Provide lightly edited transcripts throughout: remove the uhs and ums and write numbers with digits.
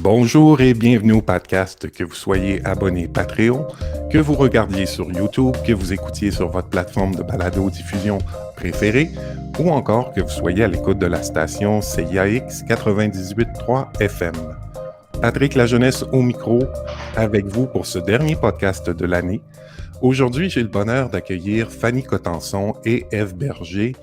Bonjour et bienvenue au podcast, que vous soyez abonné Patreon, que vous regardiez sur YouTube, que vous écoutiez sur votre plateforme de balado-diffusion préférée ou encore que vous soyez à l'écoute de la station CIAX 98.3 FM. Patrick Lajeunesse au micro, avec vous pour ce dernier podcast de l'année. Aujourd'hui, j'ai le bonheur d'accueillir Fanny Cotenson et Ève Berger,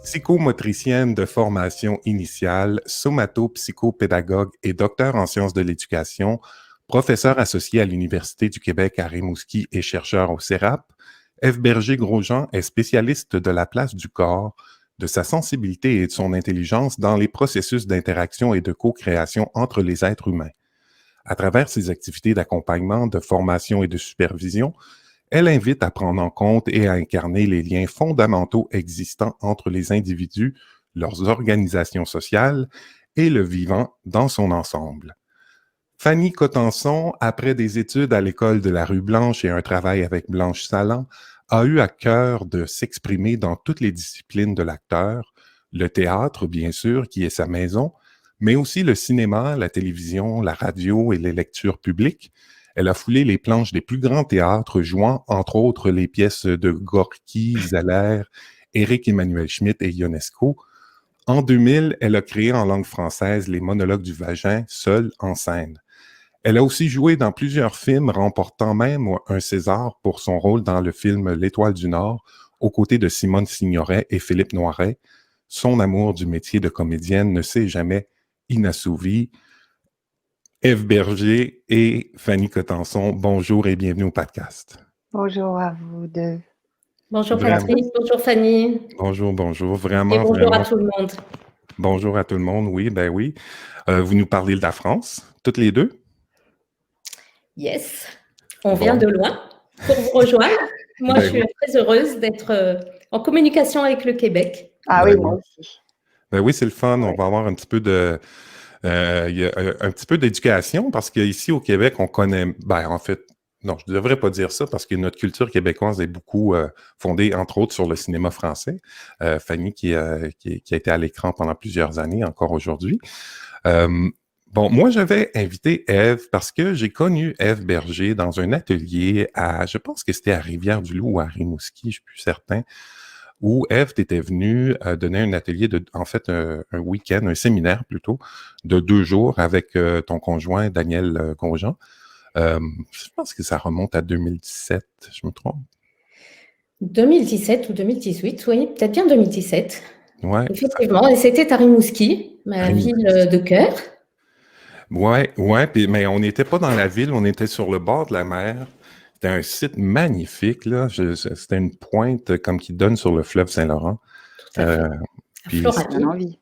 psychomotricienne de formation initiale, somato-psychopédagogue et docteur en sciences de l'éducation, professeur associé à l'Université du Québec à Rimouski et chercheur au CERAP. Ève Berger-Grosjean est spécialiste de la place du corps, de sa sensibilité et de son intelligence dans les processus d'interaction et de co-création entre les êtres humains. À travers ses activités d'accompagnement, de formation et de supervision, elle invite à prendre en compte et à incarner les liens fondamentaux existants entre les individus, leurs organisations sociales et le vivant dans son ensemble. Fanny Cotenson, après des études à l'école de la rue Blanche et un travail avec Blanche Salan, a eu à cœur de s'exprimer dans toutes les disciplines de l'acteur, le théâtre, bien sûr, qui est sa maison, mais aussi le cinéma, la télévision, la radio et les lectures publiques. Elle a foulé les planches des plus grands théâtres, jouant entre autres les pièces de Gorky, Zeller, Éric Emmanuel Schmitt et Ionesco. En 2000, elle a créé en langue française les monologues du vagin, seule en scène. Elle a aussi joué dans plusieurs films, remportant même un César pour son rôle dans le film L'Étoile du Nord, aux côtés de Simone Signoret et Philippe Noiret. Son amour du métier de comédienne ne s'est jamais inassouvi. Ève Berger et Fanny Cotenson, bonjour et bienvenue au podcast. Bonjour à vous deux. Bonjour Patrick, bonjour Fanny. Bonjour, vraiment. Et bonjour à tout le monde. Bonjour à tout le monde, oui, ben oui. Vous nous parlez de la France, toutes les deux? Yes, on vient de loin pour vous rejoindre. Moi, je suis très heureuse d'être en communication avec le Québec. Ah oui, moi aussi. Ben oui, c'est le fun, on va avoir un petit peu de... il y a un petit peu d'éducation, parce qu'ici au Québec, on connaît... Ben, en fait, non, je ne devrais pas dire ça, parce que notre culture québécoise est beaucoup fondée, entre autres, sur le cinéma français. Fanny, qui a été à l'écran pendant plusieurs années, encore aujourd'hui. Bon, moi, j'avais invité Ève parce que j'ai connu Ève Berger dans un atelier je pense que c'était à Rivière-du-Loup ou à Rimouski, je ne suis plus certain, où Ève, tu étais venue donner un atelier, un week-end, un séminaire plutôt, de 2 jours avec ton conjoint Daniel Grosjean. Je pense que ça remonte à 2017, je me trompe. 2017 ou 2018, oui, peut-être bien 2017. Ouais. Effectivement, et c'était à Rimouski, ma ville de cœur. Ouais, mais on n'était pas dans la ville, on était sur le bord de la mer. C'était un site magnifique, là. C'était une pointe comme qui donne sur le fleuve Saint-Laurent. Tout à fait. Puis, envie.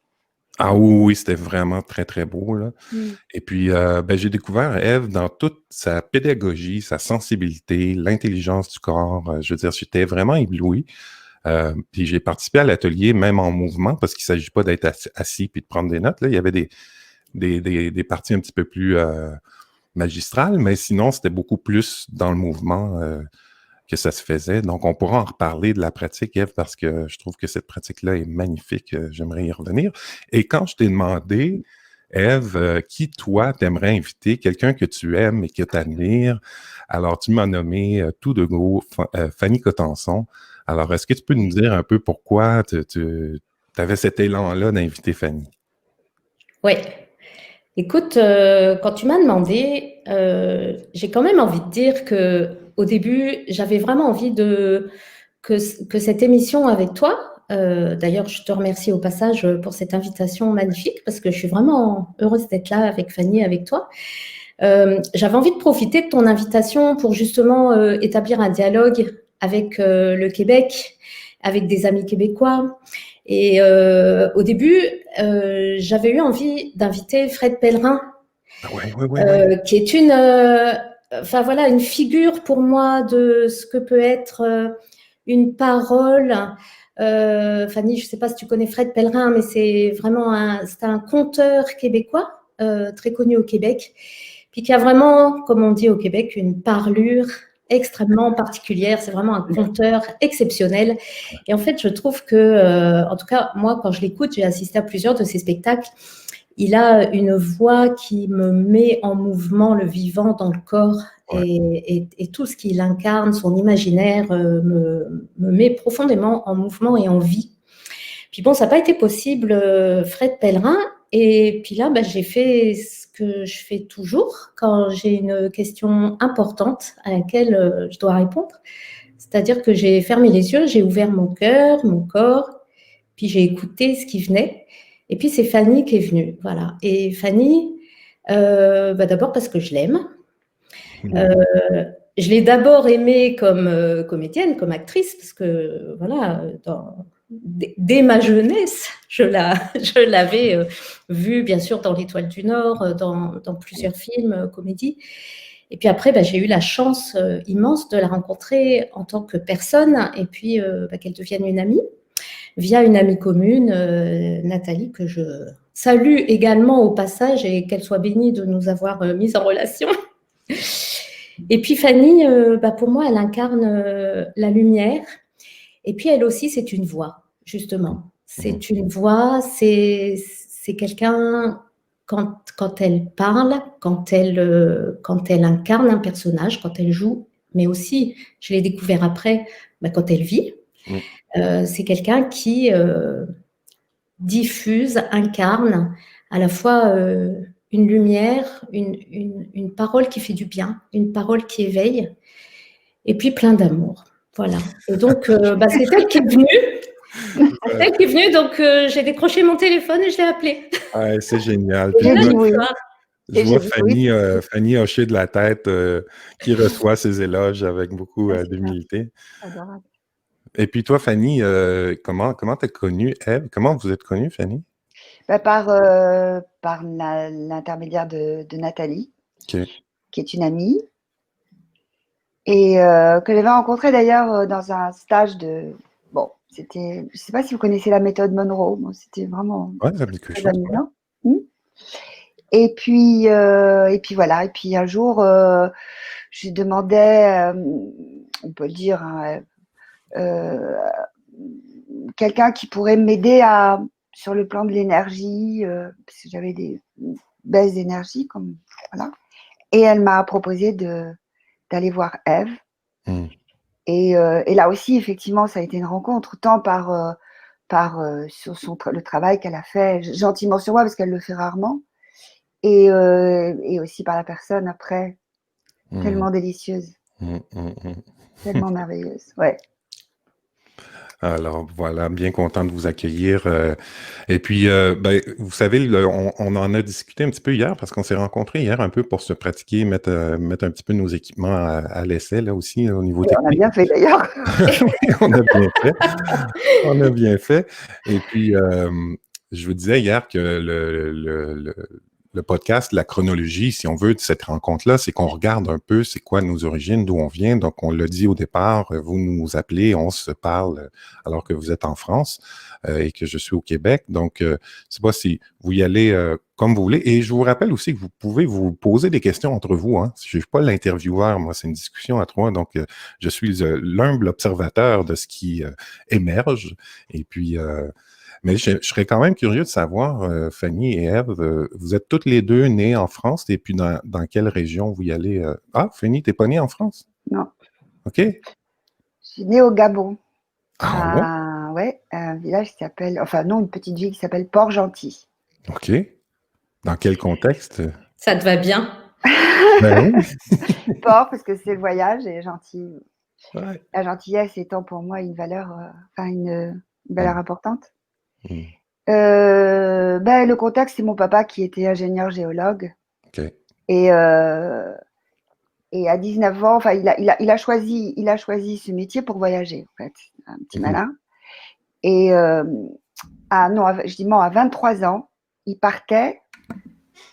Ah oui, c'était vraiment très, très beau, là. Et puis, j'ai découvert Ève dans toute sa pédagogie, sa sensibilité, l'intelligence du corps. Je veux dire, j'étais vraiment ébloui. Puis j'ai participé à l'atelier, même en mouvement, parce qu'il ne s'agit pas d'être assis puis de prendre des notes, là. Il y avait des parties un petit peu plus magistrales, mais sinon, c'était beaucoup plus dans le mouvement que ça se faisait. Donc, on pourra en reparler de la pratique, Ève, parce que je trouve que cette pratique-là est magnifique. J'aimerais y revenir. Et quand je t'ai demandé, Ève, qui, toi, t'aimerais inviter, quelqu'un que tu aimes et que tu admires, alors tu m'as nommé tout de go Fanny Cotenson. Alors, est-ce que tu peux nous dire un peu pourquoi tu avais cet élan-là d'inviter Fanny? Oui. Écoute, quand tu m'as demandé, j'ai quand même envie de dire qu'au début, j'avais vraiment envie que cette émission avec toi, d'ailleurs, je te remercie au passage pour cette invitation magnifique, parce que je suis vraiment heureuse d'être là avec Fanny, avec toi. J'avais envie de profiter de ton invitation pour justement établir un dialogue avec le Québec, avec des amis québécois. Et au début, j'avais eu envie d'inviter Fred Pellerin, qui est une figure pour moi de ce que peut être une parole. Fanny, je ne sais pas si tu connais Fred Pellerin, mais c'est vraiment un conteur québécois, très connu au Québec, puis qui a vraiment, comme on dit au Québec, une parlure extrêmement particulière. C'est vraiment un conteur exceptionnel. Et en fait, je trouve que, en tout cas, moi, quand je l'écoute, j'ai assisté à plusieurs de ses spectacles, Il a une voix qui me met en mouvement le vivant dans le corps et tout ce qu'il incarne, son imaginaire, me met profondément en mouvement et en vie. Puis bon, ça n'a pas été possible, Fred Pellerin. Et puis là, j'ai fait ce que je fais toujours quand j'ai une question importante à laquelle je dois répondre. C'est-à-dire que j'ai fermé les yeux, j'ai ouvert mon cœur, mon corps, puis j'ai écouté ce qui venait. Et puis c'est Fanny qui est venue, voilà. Et Fanny, d'abord parce que je l'aime. Je l'ai d'abord aimée comme comédienne, comme actrice, parce que voilà, dès ma jeunesse, je l'avais vue bien sûr dans l'Étoile du Nord, dans plusieurs films, comédies. Et puis après, j'ai eu la chance immense de la rencontrer en tant que personne et puis qu'elle devienne une amie, via une amie commune, Nathalie, que je salue également au passage et qu'elle soit bénie de nous avoir mis en relation. Et puis Fanny, pour moi, elle incarne la lumière. Et puis elle aussi, c'est une voix, justement. C'est une voix, c'est quelqu'un, quand elle parle, quand elle incarne un personnage, quand elle joue, mais aussi, je l'ai découvert après, quand elle vit, c'est quelqu'un qui diffuse, incarne à la fois une lumière, une parole qui fait du bien, une parole qui éveille, et puis plein d'amour. Voilà. Et donc, c'est elle qui est venue. C'est elle qui est venue, donc j'ai décroché mon téléphone et je l'ai appelée. Ouais, c'est génial. Et j'ai dit oui. Je vois Fanny hocher de la tête, qui reçoit ses éloges avec beaucoup d'humilité. Adorable. Et puis toi, Fanny, comment t'as connu Ève? Comment vous êtes connue, Fanny? Par l'intermédiaire de Nathalie, qui est une amie, et que j'avais rencontrée d'ailleurs dans un stage de... Bon, c'était... Je ne sais pas si vous connaissez la méthode Monroe, bon, c'était vraiment très amusant. Et puis voilà, et puis un jour, je demandais, on peut le dire, quelqu'un qui pourrait m'aider sur le plan de l'énergie, parce que j'avais des baisses d'énergie, voilà. Et elle m'a proposé d'aller voir Ève. Et là aussi, effectivement, ça a été une rencontre, tant sur le travail qu'elle a fait gentiment sur moi, parce qu'elle le fait rarement, et aussi par la personne après, tellement délicieuse, tellement merveilleuse, ouais. Alors voilà, bien content de vous accueillir. Et puis, vous savez, on en a discuté un petit peu hier parce qu'on s'est rencontrés hier un peu pour se pratiquer, mettre un petit peu nos équipements à l'essai là aussi au niveau technique. On a bien fait d'ailleurs. Oui, on a bien fait. On a bien fait. Et puis, je vous disais hier que le podcast, la chronologie, si on veut, de cette rencontre-là, c'est qu'on regarde un peu c'est quoi nos origines, d'où on vient. Donc, on l'a dit au départ, vous nous appelez, on se parle alors que vous êtes en France et que je suis au Québec. Donc, je ne sais pas si vous y allez comme vous voulez. Et je vous rappelle aussi que vous pouvez vous poser des questions entre vous. Hein. Je ne suis pas l'intervieweur, moi, c'est une discussion à trois. Donc, je suis l'humble observateur de ce qui émerge. Et puis... mais je serais quand même curieux de savoir, Fanny et Ève, vous êtes toutes les deux nées en France, et puis dans quelle région vous y allez? Ah, Fanny, t'es pas née en France? Non. OK. Je suis née au Gabon. Ah ouais? Un village qui s'appelle, une petite ville qui s'appelle Port-Gentil. OK. Dans quel contexte? Ça te va bien? Ben oui. Port, parce que c'est le voyage, et gentil. Ouais. La gentillesse étant pour moi une valeur, une valeur importante. Le contexte, c'est mon papa qui était ingénieur géologue. Okay. Et à 19 ans, il a choisi ce métier pour voyager, en fait, un petit malin. Et à 23 ans, il partait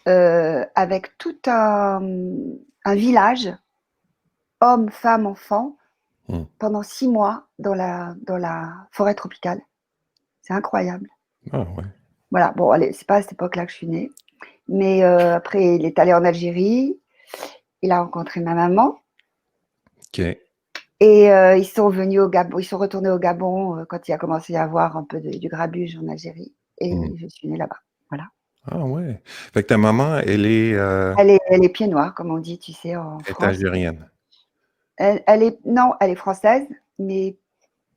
avec tout un village, hommes, femmes, enfants, pendant 6 mois dans la forêt tropicale. C'est incroyable. Ah ouais. Voilà, bon, allez, c'est pas à cette époque-là que je suis née. Mais après, il est allé en Algérie. Il a rencontré ma maman. OK. Et ils sont venus au Gabon. Ils sont retournés au Gabon quand il a commencé à avoir un peu du grabuge en Algérie. Et je suis née là-bas. Voilà. Ah ouais. Fait que ta maman, Elle est pied noir, comme on dit, tu sais, en est France. algérienne. Non, elle est française, mais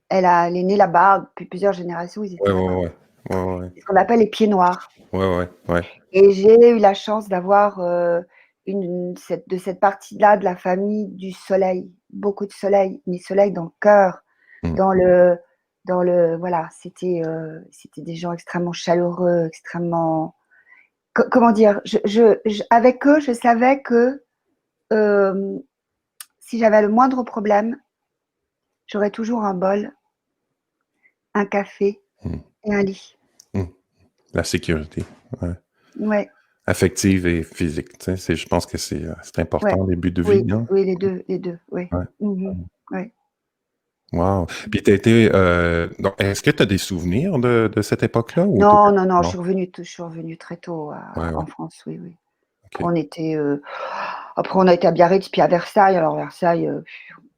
elle est née là-bas depuis plusieurs générations, ils Ouais, étaient ouais, là-bas. ouais. Ouais, ouais. C'est ce qu'on appelle les pieds noirs. Ouais, ouais, ouais. Et j'ai eu la chance d'avoir de cette partie-là de la famille du soleil, beaucoup de soleil, mais soleil dans le cœur, Mm. dans le, voilà, c'était des gens extrêmement chaleureux, extrêmement, comment dire, avec eux, je savais que euh, si j'avais le moindre problème, j'aurais toujours un bol, un café Mm. et un lit. Mm. La sécurité. Ouais. Ouais, Affective et physique. Tu sais, je pense que c'est ouais, important, les buts de vie. oui, Hein? oui, les deux, oui. Ouais. Ouais. Wow. Puis t'as été. Donc, est-ce que tu as des souvenirs de cette époque-là ou Non, non, non, non? je suis revenue très tôt Ouais, ouais. en France, oui, oui. OK. Après, on a été à Biarritz, puis à Versailles. Alors, Versailles,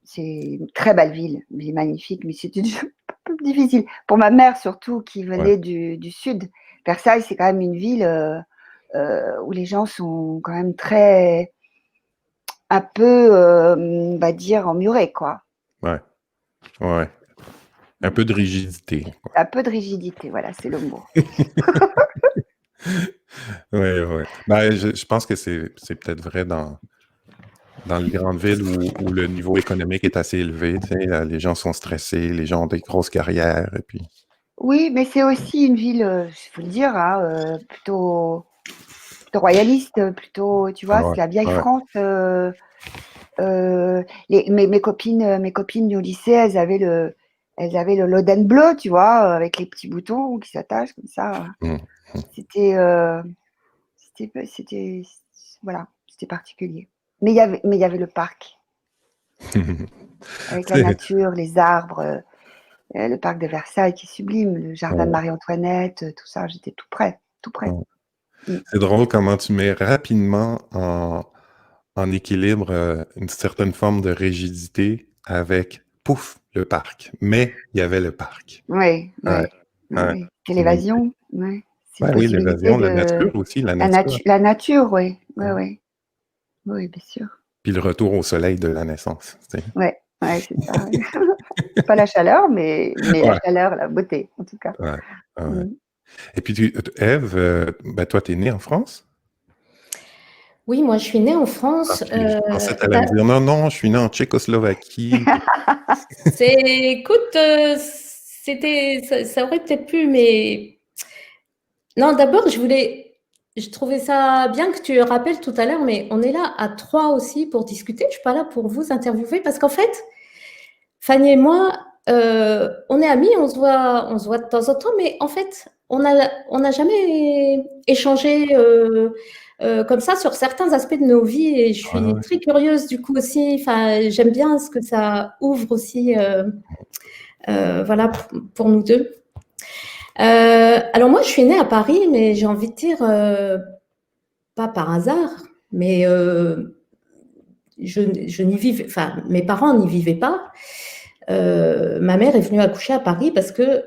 c'est une très belle ville, mais magnifique, mais c'était un peu difficile. Pour ma mère, surtout, qui Ouais. venait du sud. Versailles, c'est quand même une ville où les gens sont quand même un peu, on va dire, emmurés, quoi. Ouais. Ouais. Un peu de rigidité, quoi. Un peu de rigidité, voilà, c'est le mot. Ouais, ouais. Ben, je pense que c'est peut-être vrai dans les grandes villes où le niveau économique est assez élevé. Tu sais, les gens sont stressés, les gens ont des grosses carrières, et puis. Oui, mais c'est aussi une ville, il faut le dire, hein, plutôt royaliste, plutôt, tu vois, Ouais, c'est la vieille ouais. France. Mes copines du lycée, elles avaient le Loden bleu, tu vois, avec les petits boutons qui s'attachent comme ça. Mm. C'était, c'était, voilà, c'était particulier. Mais il y avait le parc, avec la C'est nature, les arbres, le parc de Versailles qui est sublime, le jardin de ouais, Marie-Antoinette, tout ça, j'étais tout près, tout près. ouais. Mm. C'est drôle comment tu mets rapidement en équilibre une certaine forme de rigidité avec, pouf, le parc. Mais il y avait le parc. Oui, Ouais, oui, oui, ouais. oui. C'est Donc, l'évasion, ouais. C'est une ouais, oui, possibilité l'évasion, la de nature aussi, la nature. la nature, oui, oui, Ouais. oui, oui, bien sûr. Puis le retour au soleil de la naissance. Tu sais. Ouais, ouais, c'est ça. Ouais. Pas la chaleur, mais la Ouais, chaleur, la beauté, en tout cas. ouais, ouais. Mm. Et puis, Ève, ben, toi, tu es née en France? Oui, moi, je suis née en Ah, France. puis je pensais que tu allais me dire, non, non, je suis né en Tchécoslovaquie. Écoute, ça aurait peut-être pu, mais non, d'abord, je trouvais ça bien que tu rappelles tout à l'heure, mais on est là à trois aussi pour discuter. Je suis pas là pour vous interviewer parce qu'en fait, Fanny et moi, on est amis, on se voit de temps en temps, mais en fait, on n'a jamais échangé comme ça sur certains aspects de nos vies et je Ouais, suis ouais. très curieuse du coup aussi. Enfin, j'aime bien ce que ça ouvre aussi, voilà, pour nous deux. Alors moi, je suis née à Paris, mais j'ai envie de dire, pas par hasard, mais je n'y vivais, enfin, mes parents n'y vivaient pas. Ma mère est venue accoucher à Paris parce que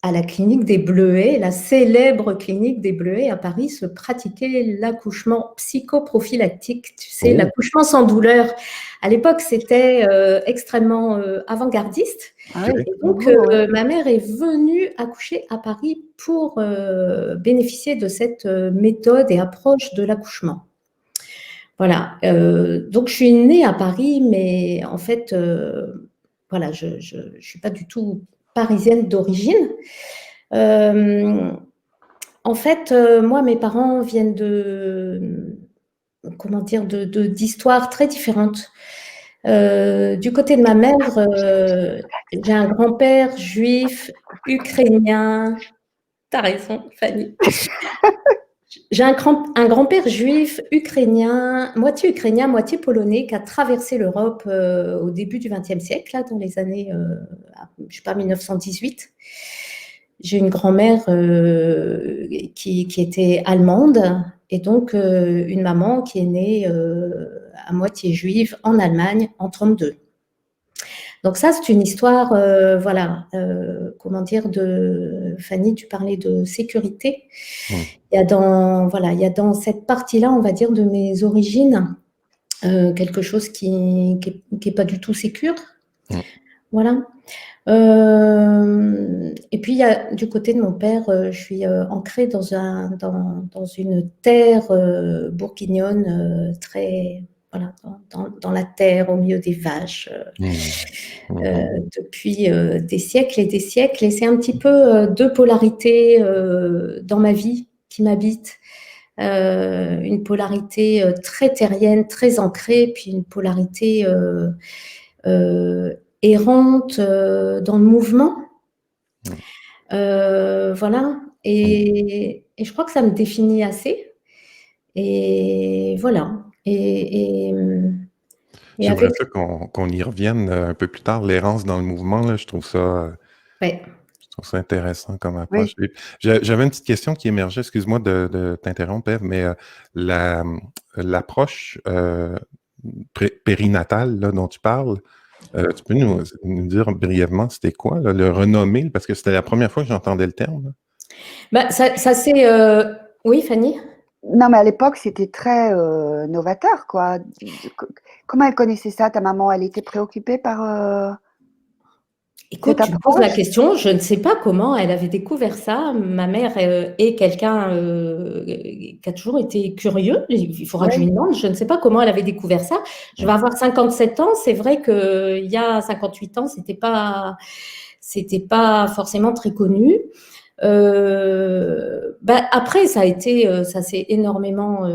à la clinique des Bleuets, la célèbre clinique des Bleuets à Paris, se pratiquait l'accouchement psychoprophylactique, tu sais, Oh, l'accouchement sans douleur. À l'époque, c'était extrêmement avant-gardiste. Ah OK. oui, Et c'est donc, nouveau, ouais. ma mère est venue accoucher à Paris pour bénéficier de cette méthode et approche de l'accouchement. Voilà. Donc, je suis née à Paris, mais en fait, voilà, je ne suis pas du tout parisienne d'origine. En fait, moi, mes parents viennent comment dire, d'histoires très différentes. Du côté de ma mère, j'ai un grand-père juif, ukrainien. T'as raison, Fanny. J'ai un grand-père juif ukrainien, moitié polonais, qui a traversé l'Europe au début du XXe siècle, là, dans les années, je sais pas, 1918. J'ai une grand-mère qui était allemande et donc une maman qui est née à moitié juive en Allemagne en 1932. Donc ça, c'est une histoire, voilà, comment dire, Fanny, tu parlais de sécurité. Il y a dans cette partie-là, on va dire, de mes origines, quelque chose qui est pas du tout sécure. Voilà. Et puis, il y a, du côté de mon père, je suis ancrée dans une terre bourguignonne, très, voilà, dans la terre, au milieu des vaches, depuis des siècles et des siècles. Et c'est un petit peu deux polarités dans ma vie qui m'habitent. Une polarité très terrienne, très ancrée, puis une polarité errante dans le mouvement. Voilà. Et je crois que ça me définit assez. Et voilà. J'aimerais ça qu'on y revienne un peu plus tard. L'errance dans le mouvement, là, je trouve ça intéressant comme approche. Oui. J'avais une petite question qui émergeait, excuse-moi de t'interrompre, Ève, mais l'approche périnatale là, dont tu parles, tu peux nous dire brièvement c'était quoi, là, le renommer, parce que c'était la première fois que j'entendais le terme. Bah, ça c'est... Oui, Fanny? Non, mais à l'époque, c'était très novateur, quoi. Comment elle connaissait ça, ta maman? Elle était préoccupée par... Écoute, tu me poses la question, je ne sais pas comment elle avait découvert ça. Ma mère est quelqu'un qui a toujours été curieux. Il faudra que je lui demande. Je ne sais pas comment elle avait découvert ça. Je vais avoir 57 ans. C'est vrai qu'il y a 58 ans, c'était pas forcément très connu. Après, ça s'est énormément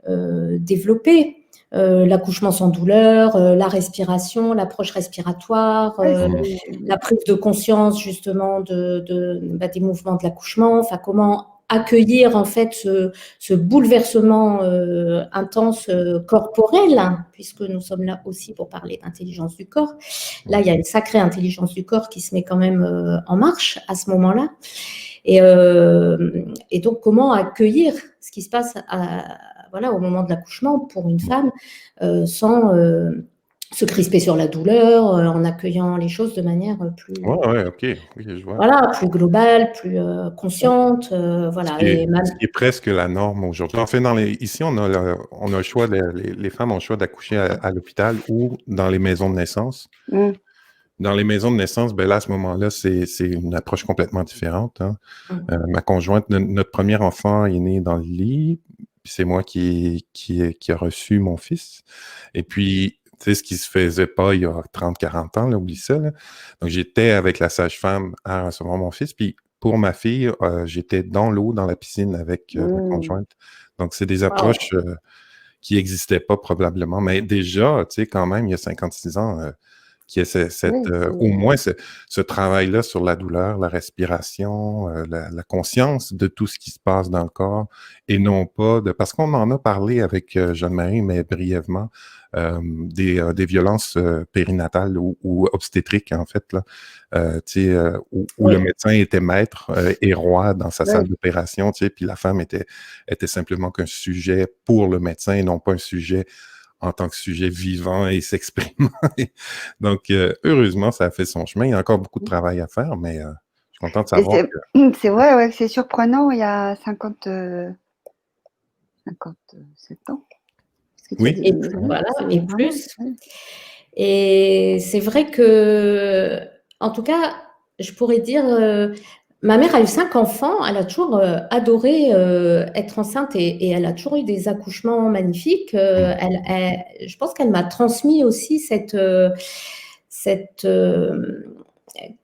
développé. L'accouchement sans douleur, la respiration, l'approche respiratoire, la prise de conscience justement des mouvements de l'accouchement, enfin comment accueillir en fait ce bouleversement intense corporel, hein, puisque nous sommes là aussi pour parler d'intelligence du corps. Là, il y a une sacrée intelligence du corps qui se met quand même en marche à ce moment-là. Et donc, comment accueillir ce qui se passe au moment de l'accouchement pour une femme sans se crisper sur la douleur, en accueillant les choses de manière plus, je vois. Voilà, plus globale, plus consciente. Voilà. Ce qui est presque la norme aujourd'hui. En fait, ici, on a le choix, les femmes ont le choix d'accoucher à l'hôpital ou dans les maisons de naissance. Dans les maisons de naissance, ben là, à ce moment-là, c'est une approche complètement différente. Hein. Ma conjointe, notre premier enfant est né dans le lit, puis c'est moi qui a reçu mon fils. Et puis, tu sais, ce qui se faisait pas il y a 30-40 ans, là, oublie ça. Là. Donc, j'étais avec la sage-femme à recevoir mon fils, puis pour ma fille, j'étais dans l'eau, dans la piscine avec ma conjointe. Donc, c'est des approches qui n'existaient pas probablement. Mais déjà, tu sais, quand même, il y a 56 ans... qui est au moins ce travail-là sur la douleur, la respiration, la conscience de tout ce qui se passe dans le corps, et non pas de... Parce qu'on en a parlé avec Jeanne-Marie, mais brièvement, des violences périnatales ou obstétriques, en fait, là, où le médecin était maître et roi dans sa salle d'opération, puis la femme était simplement qu'un sujet pour le médecin et non pas un sujet en tant que sujet vivant et s'exprimant. Donc, heureusement, ça a fait son chemin. Il y a encore beaucoup de travail à faire, mais je suis content de savoir que... C'est vrai, c'est surprenant, il y a 57 ans. Oui, et plus, voilà, et plus. Et c'est vrai que, en tout cas, je pourrais dire... ma mère a eu 5 enfants, elle a toujours adoré être enceinte et elle a toujours eu des accouchements magnifiques. Je pense qu'elle m'a transmis aussi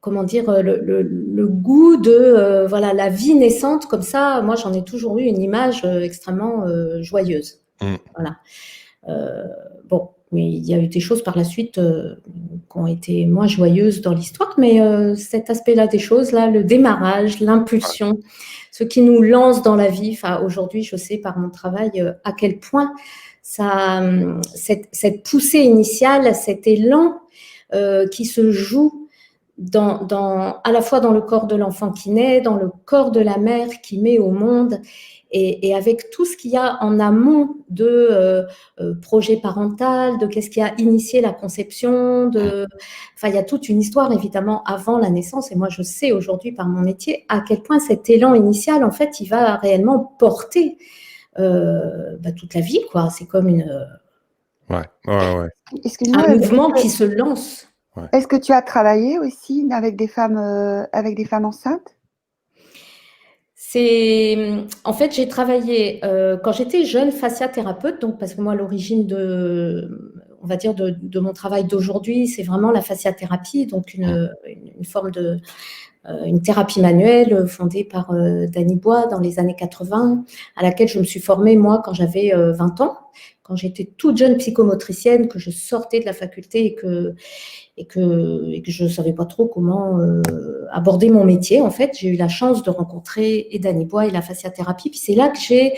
comment dire, le goût de la vie naissante comme ça. Moi, j'en ai toujours eu une image extrêmement joyeuse. Voilà. Bon. Mais il y a eu des choses par la suite qui ont été moins joyeuses dans l'histoire, mais cet aspect-là des choses, là, le démarrage, l'impulsion, ce qui nous lance dans la vie. Enfin, aujourd'hui, je sais par mon travail à quel point cette poussée initiale, cet élan qui se joue à la fois dans le corps de l'enfant qui naît, dans le corps de la mère qui met au monde, et avec tout ce qu'il y a en amont de projet parental, de qu'est-ce qui a initié la conception, enfin, il y a toute une histoire évidemment avant la naissance. Et moi, je sais aujourd'hui par mon métier à quel point cet élan initial, en fait, il va réellement porter toute la vie, quoi. C'est comme Excuse-moi, un mouvement qui se lance. est-ce que tu as travaillé aussi avec des femmes enceintes? En fait, j'ai travaillé quand j'étais jeune fasciathérapeute, donc parce que moi, l'origine on va dire de mon travail d'aujourd'hui, c'est vraiment la fasciathérapie, donc une forme une thérapie manuelle fondée par Dany Bois dans les années 80, à laquelle je me suis formée, moi, quand j'avais 20 ans, quand j'étais toute jeune psychomotricienne, que je sortais de la faculté et que je ne savais pas trop comment aborder mon métier. En fait, j'ai eu la chance de rencontrer Dany Bois et la fasciathérapie. Puis c'est là que j'ai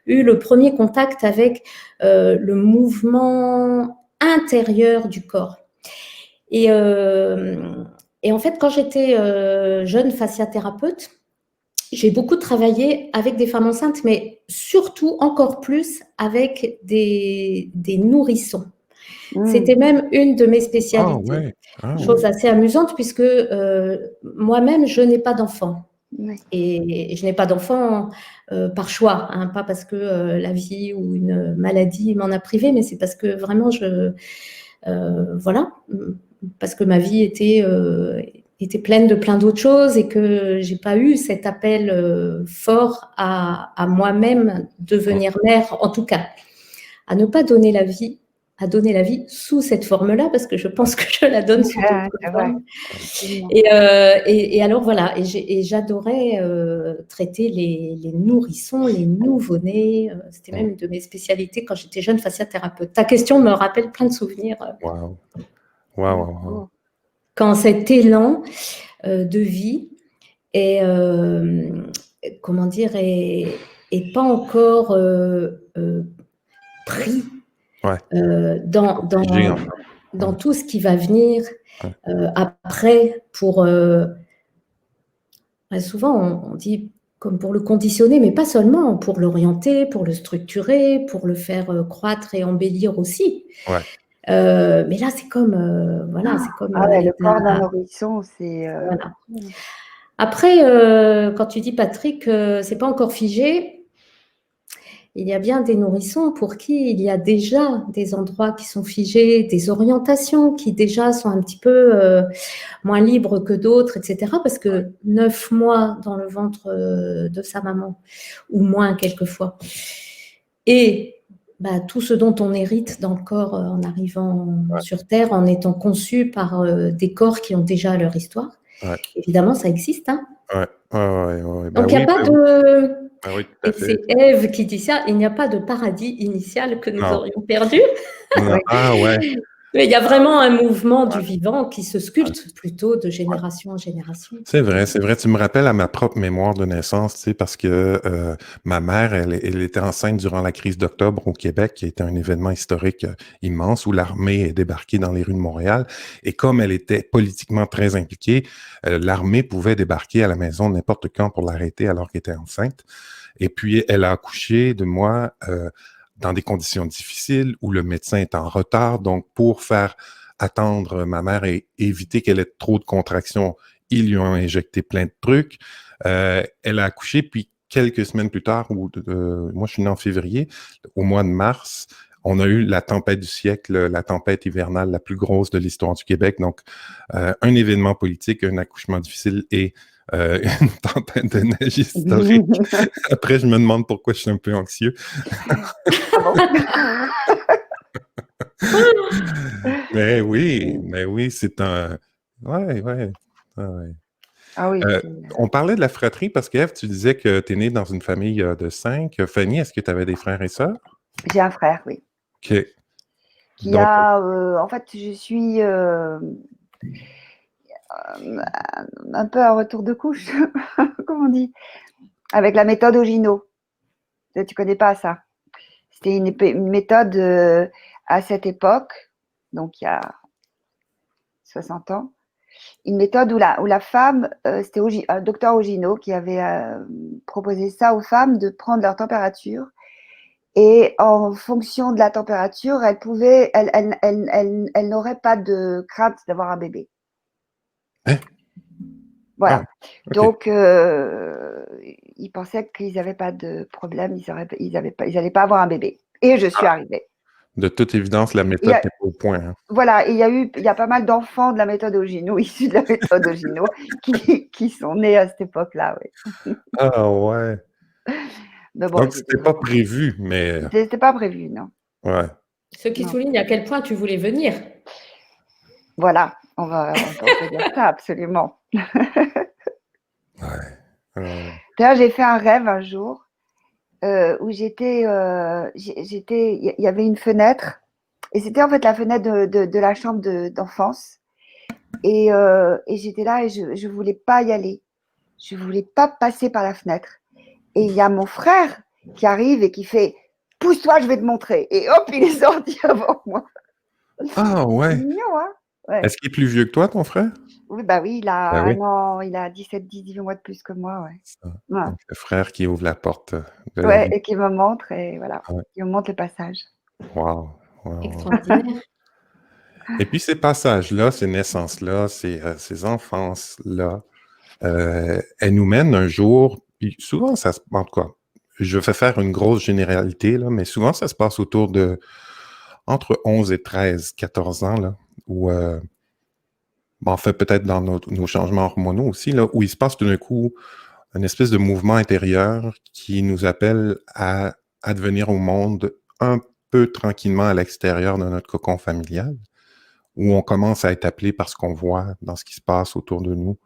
eu le premier contact avec le mouvement intérieur du corps. Et en fait, quand j'étais jeune fasciathérapeute, j'ai beaucoup travaillé avec des femmes enceintes, mais surtout encore plus avec des nourrissons. C'était même une de mes spécialités. Chose assez amusante puisque moi-même, je n'ai pas d'enfant. Oui. Et je n'ai pas d'enfant par choix, hein, pas parce que la vie ou une maladie m'en a privé, mais c'est parce que vraiment, voilà, parce que ma vie était pleine de plein d'autres choses et que j'ai pas eu cet appel fort à moi-même devenir mère, en tout cas, à ne pas donner la vie, à donner la vie sous cette forme-là, parce que je pense que je la donne sous d'autres formes. Et alors voilà, et j'adorais traiter les nourrissons, les nouveau-nés. C'était même une de mes spécialités quand j'étais jeune fasciathérapeute. Ta question me rappelle plein de souvenirs. Wow. Quand cet élan de vie est, comment dire, est pas encore pris dans tout ce qui va venir après pour... souvent, on dit comme pour le conditionner, mais pas seulement, pour l'orienter, pour le structurer, pour le faire croître et embellir aussi. Mais là, c'est comme... voilà, c'est comme... le corps d'un nourrisson, c'est... Voilà. Après, quand tu dis, Patrick, c'est pas encore figé, il y a bien des nourrissons pour qui il y a déjà des endroits qui sont figés, des orientations qui déjà sont un petit peu moins libres que d'autres, etc. Parce que 9 mois dans le ventre de sa maman, ou moins quelquefois, et tout ce dont on hérite dans le corps en arrivant sur Terre, en étant conçu par des corps qui ont déjà leur histoire, évidemment, ça existe. Hein. Donc, il n'y a pas de... Et c'est Ève qui dit ça, il n'y a pas de paradis initial que nous aurions perdu. Mais il y a vraiment un mouvement du vivant qui se sculpte plutôt de génération en génération. C'est vrai. Tu me rappelles à ma propre mémoire de naissance, tu sais, parce que ma mère, elle était enceinte durant la crise d'octobre au Québec, qui était un événement historique immense où l'armée est débarquée dans les rues de Montréal. Et comme elle était politiquement très impliquée, l'armée pouvait débarquer à la maison n'importe quand pour l'arrêter alors qu'elle était enceinte. Et puis, elle a accouché de moi dans des conditions difficiles où le médecin est en retard. Donc, pour faire attendre ma mère et éviter qu'elle ait trop de contractions, ils lui ont injecté plein de trucs. Elle a accouché, puis quelques semaines plus tard, moi je suis né en février, au mois de mars, on a eu la tempête du siècle, la tempête hivernale la plus grosse de l'histoire du Québec. Donc, un événement politique, un accouchement difficile et une tempête de neige historique. Après, je me demande pourquoi je suis un peu anxieux. Mais oui, c'est un... Ouais. Ah oui. On parlait de la fratrie parce qu'Ève, tu disais que tu es née dans une famille de 5. Fanny, est-ce que tu avais des frères et sœurs? J'ai un frère, oui. OK. Qui a... en fait, je suis... un peu un retour de couche, comme on dit, avec la méthode Ogino. Tu connais pas ça? C'était une méthode à cette époque, donc il y a 60 ans, une méthode où la femme, c'était docteur Ogino qui avait proposé ça aux femmes, de prendre leur température. Et en fonction de la température, elle n'aurait pas de crainte d'avoir un bébé. Hein? Voilà. Ah, ok. Donc, ils pensaient qu'ils n'avaient pas de problème, ils n'allaient pas avoir un bébé. Et je suis arrivée. De toute évidence, la méthode n'est pas au point. Hein. Voilà, et il y a pas mal d'enfants de la méthode Ogino, issus de la méthode Ogino, qui sont nés à cette époque-là. Oui. Ah ouais. Mais bon, Donc, c'était pas prévu, mais c'était pas prévu, non. ouais. Ce qui Non. souligne à quel point tu voulais venir. Voilà, on peut dire ça, absolument. D'ailleurs, j'ai fait un rêve un jour où il y avait une fenêtre, et c'était en fait la fenêtre de la chambre d'enfance. Et j'étais là et je voulais pas y aller. Je voulais pas passer par la fenêtre. Et il y a mon frère qui arrive et qui fait « Pousse-toi, je vais te montrer ». Et hop, il est sorti avant moi. Ah ouais. C'est mignon, hein? Ouais. Est-ce qu'il est plus vieux que toi, ton frère? Oui, bah oui, il a Ben oui. un an, il a 17-18 mois de plus que moi, ouais. Ça. Ouais. Donc, le frère qui ouvre la porte de la Ouais, vie. et qui me montre, et voilà, Ouais. qui me montre le passage. Wow. Wow. Extraordinaire. Et puis, ces passages-là, ces naissances-là, ces enfances-là, elles nous mènent un jour, puis souvent, en tout cas, je fais faire une grosse généralité, là, mais souvent, ça se passe autour de entre 11 et 13, 14 ans, là, où, en fait, peut-être dans nos changements hormonaux aussi, là, où il se passe tout d'un coup une espèce de mouvement intérieur qui nous appelle à advenir au monde un peu tranquillement à l'extérieur de notre cocon familial, où on commence à être appelé par ce qu'on voit dans ce qui se passe autour de nous,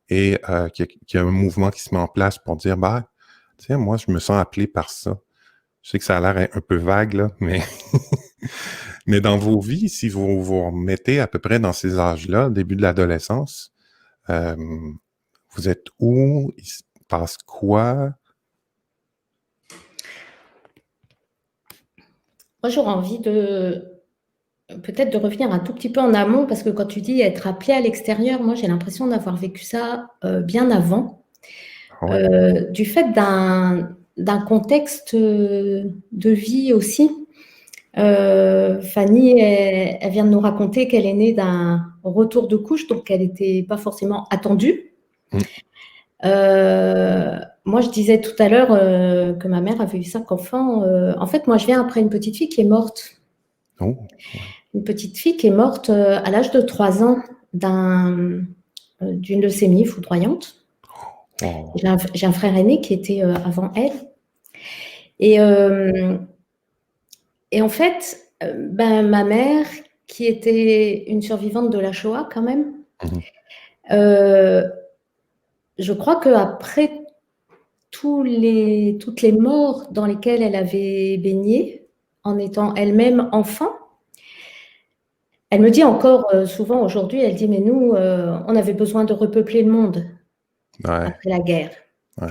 et qu'il y a un mouvement qui se met en place pour dire, bah, tiens, moi, je me sens appelé par ça. Je sais que ça a l'air un peu vague, là, mais mais dans vos vies, si vous vous remettez à peu près dans ces âges-là, début de l'adolescence, vous êtes où? Il se passe quoi? Moi, j'aurais envie peut-être de revenir un tout petit peu en amont, parce que quand tu dis être appelé à l'extérieur, moi, j'ai l'impression d'avoir vécu ça bien avant, Ouais. du fait d'un contexte de vie aussi. Fanny, elle vient de nous raconter qu'elle est née d'un retour de couche, donc elle n'était pas forcément attendue. Moi, je disais tout à l'heure que ma mère avait eu 5 enfants. En fait, moi, je viens après une petite fille qui est morte. Oh. Une petite fille qui est morte à l'âge de 3 ans d'une leucémie foudroyante. Oh. J'ai un frère aîné qui était avant elle. Et en fait, ma mère, qui était une survivante de la Shoah quand même, je crois qu'après toutes les morts dans lesquelles elle avait baigné, en étant elle-même enfant, elle me dit encore souvent aujourd'hui, elle dit, mais nous, on avait besoin de repeupler le monde après la guerre. Ouais.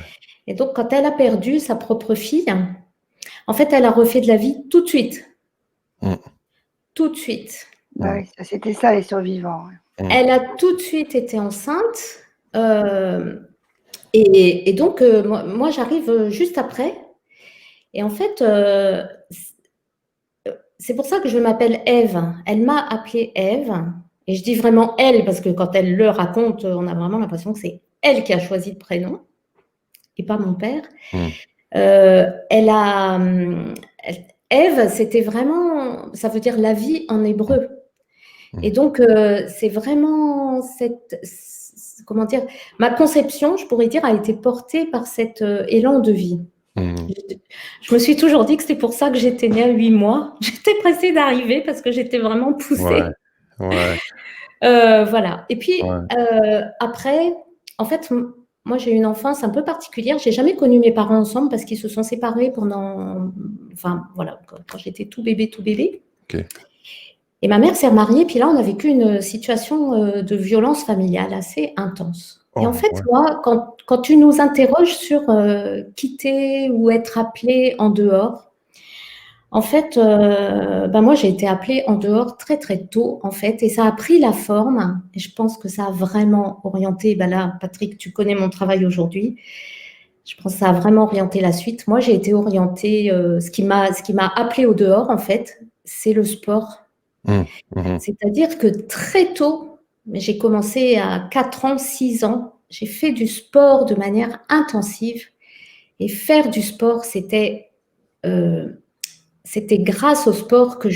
Et donc, quand elle a perdu sa propre fille, en fait, elle a refait de la vie tout de suite. Tout de suite. Ouais, c'était ça, les survivants. Elle a tout de suite été enceinte. Et donc, moi, j'arrive juste après. Et en fait, c'est pour ça que je m'appelle Ève. Elle m'a appelée Ève. Et je dis vraiment elle, parce que quand elle le raconte, on a vraiment l'impression que c'est elle qui a choisi le prénom, et pas mon père. Ève, c'était vraiment, ça veut dire la vie en hébreu. Et donc, c'est vraiment comment dire, ma conception, je pourrais dire, a été portée par cet élan de vie. Je me suis toujours dit que c'était pour ça que j'étais née à 8 mois. J'étais pressée d'arriver parce que j'étais vraiment poussée. Ouais. Voilà. Et puis, après, en fait, moi, j'ai eu une enfance un peu particulière. Je n'ai jamais connu mes parents ensemble parce qu'ils se sont séparés pendant… Enfin, voilà, quand j'étais tout bébé. Okay. Et ma mère s'est remariée, puis là, on a vécu une situation de violence familiale assez intense. Et en fait, moi, quand tu nous interroges sur quitter ou être appelé en dehors, En fait, moi, j'ai été appelée en dehors très, très tôt, en fait, et ça a pris la forme. Et je pense que ça a vraiment orienté. Là, Patrick, tu connais mon travail aujourd'hui. Je pense que ça a vraiment orienté la suite. Moi, j'ai été orientée. Ce qui m'a appelée au dehors, en fait, c'est le sport. Mhm. C'est-à-dire que très tôt, j'ai commencé à 4 ans, 6 ans, j'ai fait du sport de manière intensive. Et faire du sport, euh, c'était grâce au sport que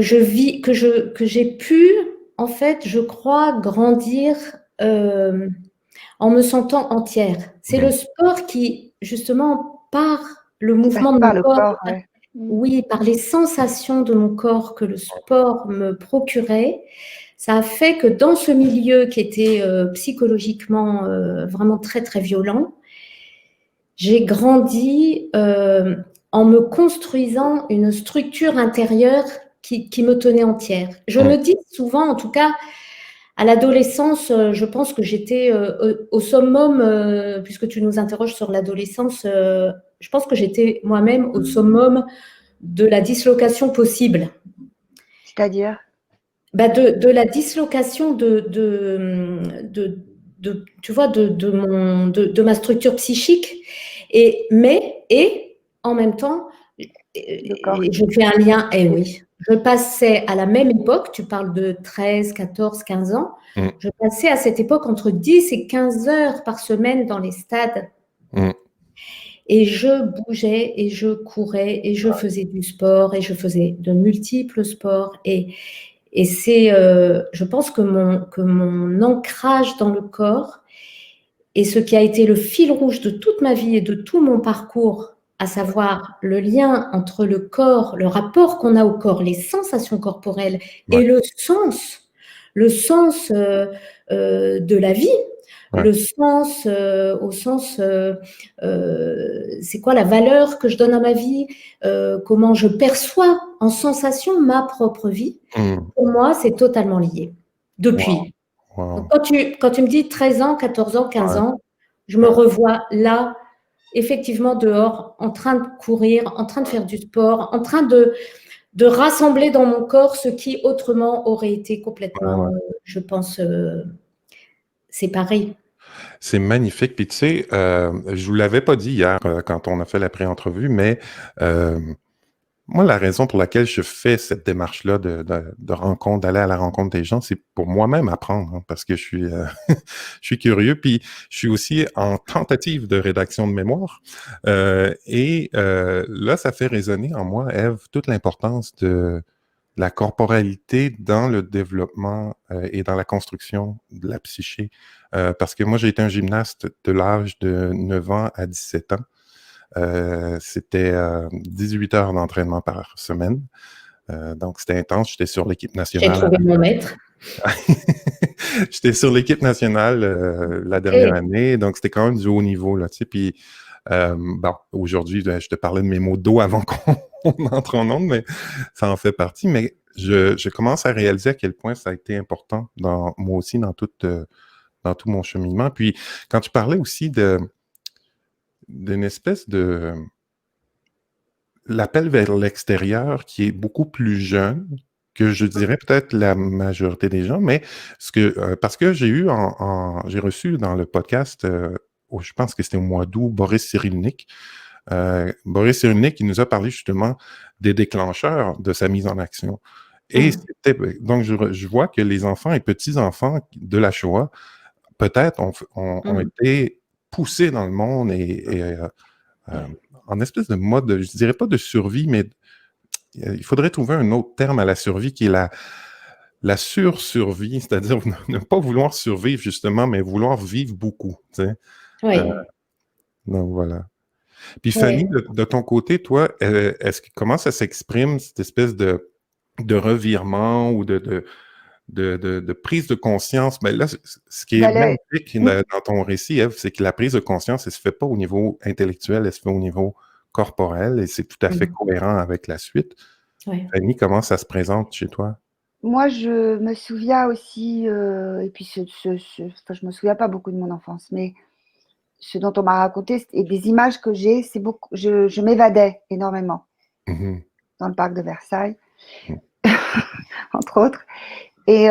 j'ai pu, en fait, je crois, grandir en me sentant entière. C'est le Mhm. sport qui, justement, par le Ça passe mouvement de mon par le corps, corps, ouais. oui, par les sensations de mon corps que le sport me procurait, ça a fait que dans ce milieu qui était psychologiquement vraiment très, très violent, j'ai grandi en me construisant une structure intérieure qui me tenait entière. Je Mhm. me dis souvent, en tout cas, à l'adolescence, je pense que j'étais au summum, puisque tu nous interroges sur l'adolescence, je pense que j'étais moi-même au summum de la dislocation possible. C'est-à-dire, De la dislocation tu vois, de ma structure psychique. Et en même temps, le corps je fais un lien, oui, je passais à la même époque, tu parles de 13, 14, 15 ans, Mhm. je passais à cette époque entre 10 et 15 heures par semaine dans les stades. Mhm. Et je bougeais et je courais et je faisais du sport et je faisais de multiples sports. Et c'est, je pense que mon ancrage dans le corps et ce qui a été le fil rouge de toute ma vie et de tout mon parcours, à savoir le lien entre le corps, le rapport qu'on a au corps, les sensations corporelles Ouais. et le sens de la vie, Ouais. le sens au sens, c'est quoi la valeur que je donne à ma vie, comment je perçois en sensation ma propre vie. Mhm. Pour moi, c'est totalement lié, Wow. depuis. Donc, Wow. quand tu me dis 13 ans, 14 ans, 15 Ouais. ans, je me Ouais. revois là, effectivement, dehors, en train de courir, en train de faire du sport, en train de rassembler dans mon corps ce qui autrement aurait été Ouais, complètement, ouais. je pense, séparé. C'est magnifique. Puis tu sais, je vous l'avais pas dit hier quand on a fait la pré-entrevue, mais euh, moi, la raison pour laquelle je fais cette démarche-là de rencontre, d'aller à la rencontre des gens, c'est pour moi-même apprendre, hein, parce que je suis curieux, puis je suis aussi en tentative de rédaction de mémoire. Là, ça fait résonner en moi, Ève, toute l'importance de la corporalité dans le développement et dans la construction de la psyché. Parce que moi, j'ai été un gymnaste de l'âge de 9 ans à 17 ans. C'était 18 heures d'entraînement par semaine. Donc, c'était intense. J'étais sur l'équipe J'ai nationale. trouvé mon maître. J'étais sur l'équipe nationale la dernière Ok. année. Donc, c'était quand même du haut niveau, là, tu sais. Puis, bon, aujourd'hui, je te parlais de mes mots d'eau avant qu'on entre en onde, mais ça en fait partie. Mais je commence à réaliser à quel point ça a été important dans moi aussi, dans tout mon cheminement. Puis, quand tu parlais aussi d'une espèce de l'appel vers l'extérieur qui est beaucoup plus jeune que je dirais peut-être la majorité des gens, mais parce que j'ai reçu dans le podcast, je pense que c'était au mois d'août, Boris Cyrulnik. Boris Cyrulnik, il nous a parlé justement des déclencheurs de sa mise en action. Et donc, je vois que les enfants et petits-enfants de la Shoah, peut-être, ont été poussés dans le monde euh, en espèce de mode, je dirais pas de survie, mais il faudrait trouver un autre terme à la survie qui est la sursurvie, c'est-à-dire ne pas vouloir survivre justement, mais vouloir vivre beaucoup. Tu sais. Euh, Oui, donc voilà. Puis Fanny, oui. de ton côté, toi, comment ça s'exprime, cette espèce de revirement ou de prise de conscience? Ben là, ce qui est bah, là, magnifique dans ton récit, Ève, c'est que la prise de conscience, elle se fait pas au niveau intellectuel, elle se fait au niveau corporel et c'est tout à fait cohérent avec la suite. Ouais. Fanny, comment ça se présente chez toi? moi, je me souviens aussi, et puis enfin, je me souviens pas beaucoup de mon enfance, mais ce dont on m'a raconté et des images que j'ai, c'est beaucoup. Je m'évadais énormément dans le parc de Versailles, entre autres. Et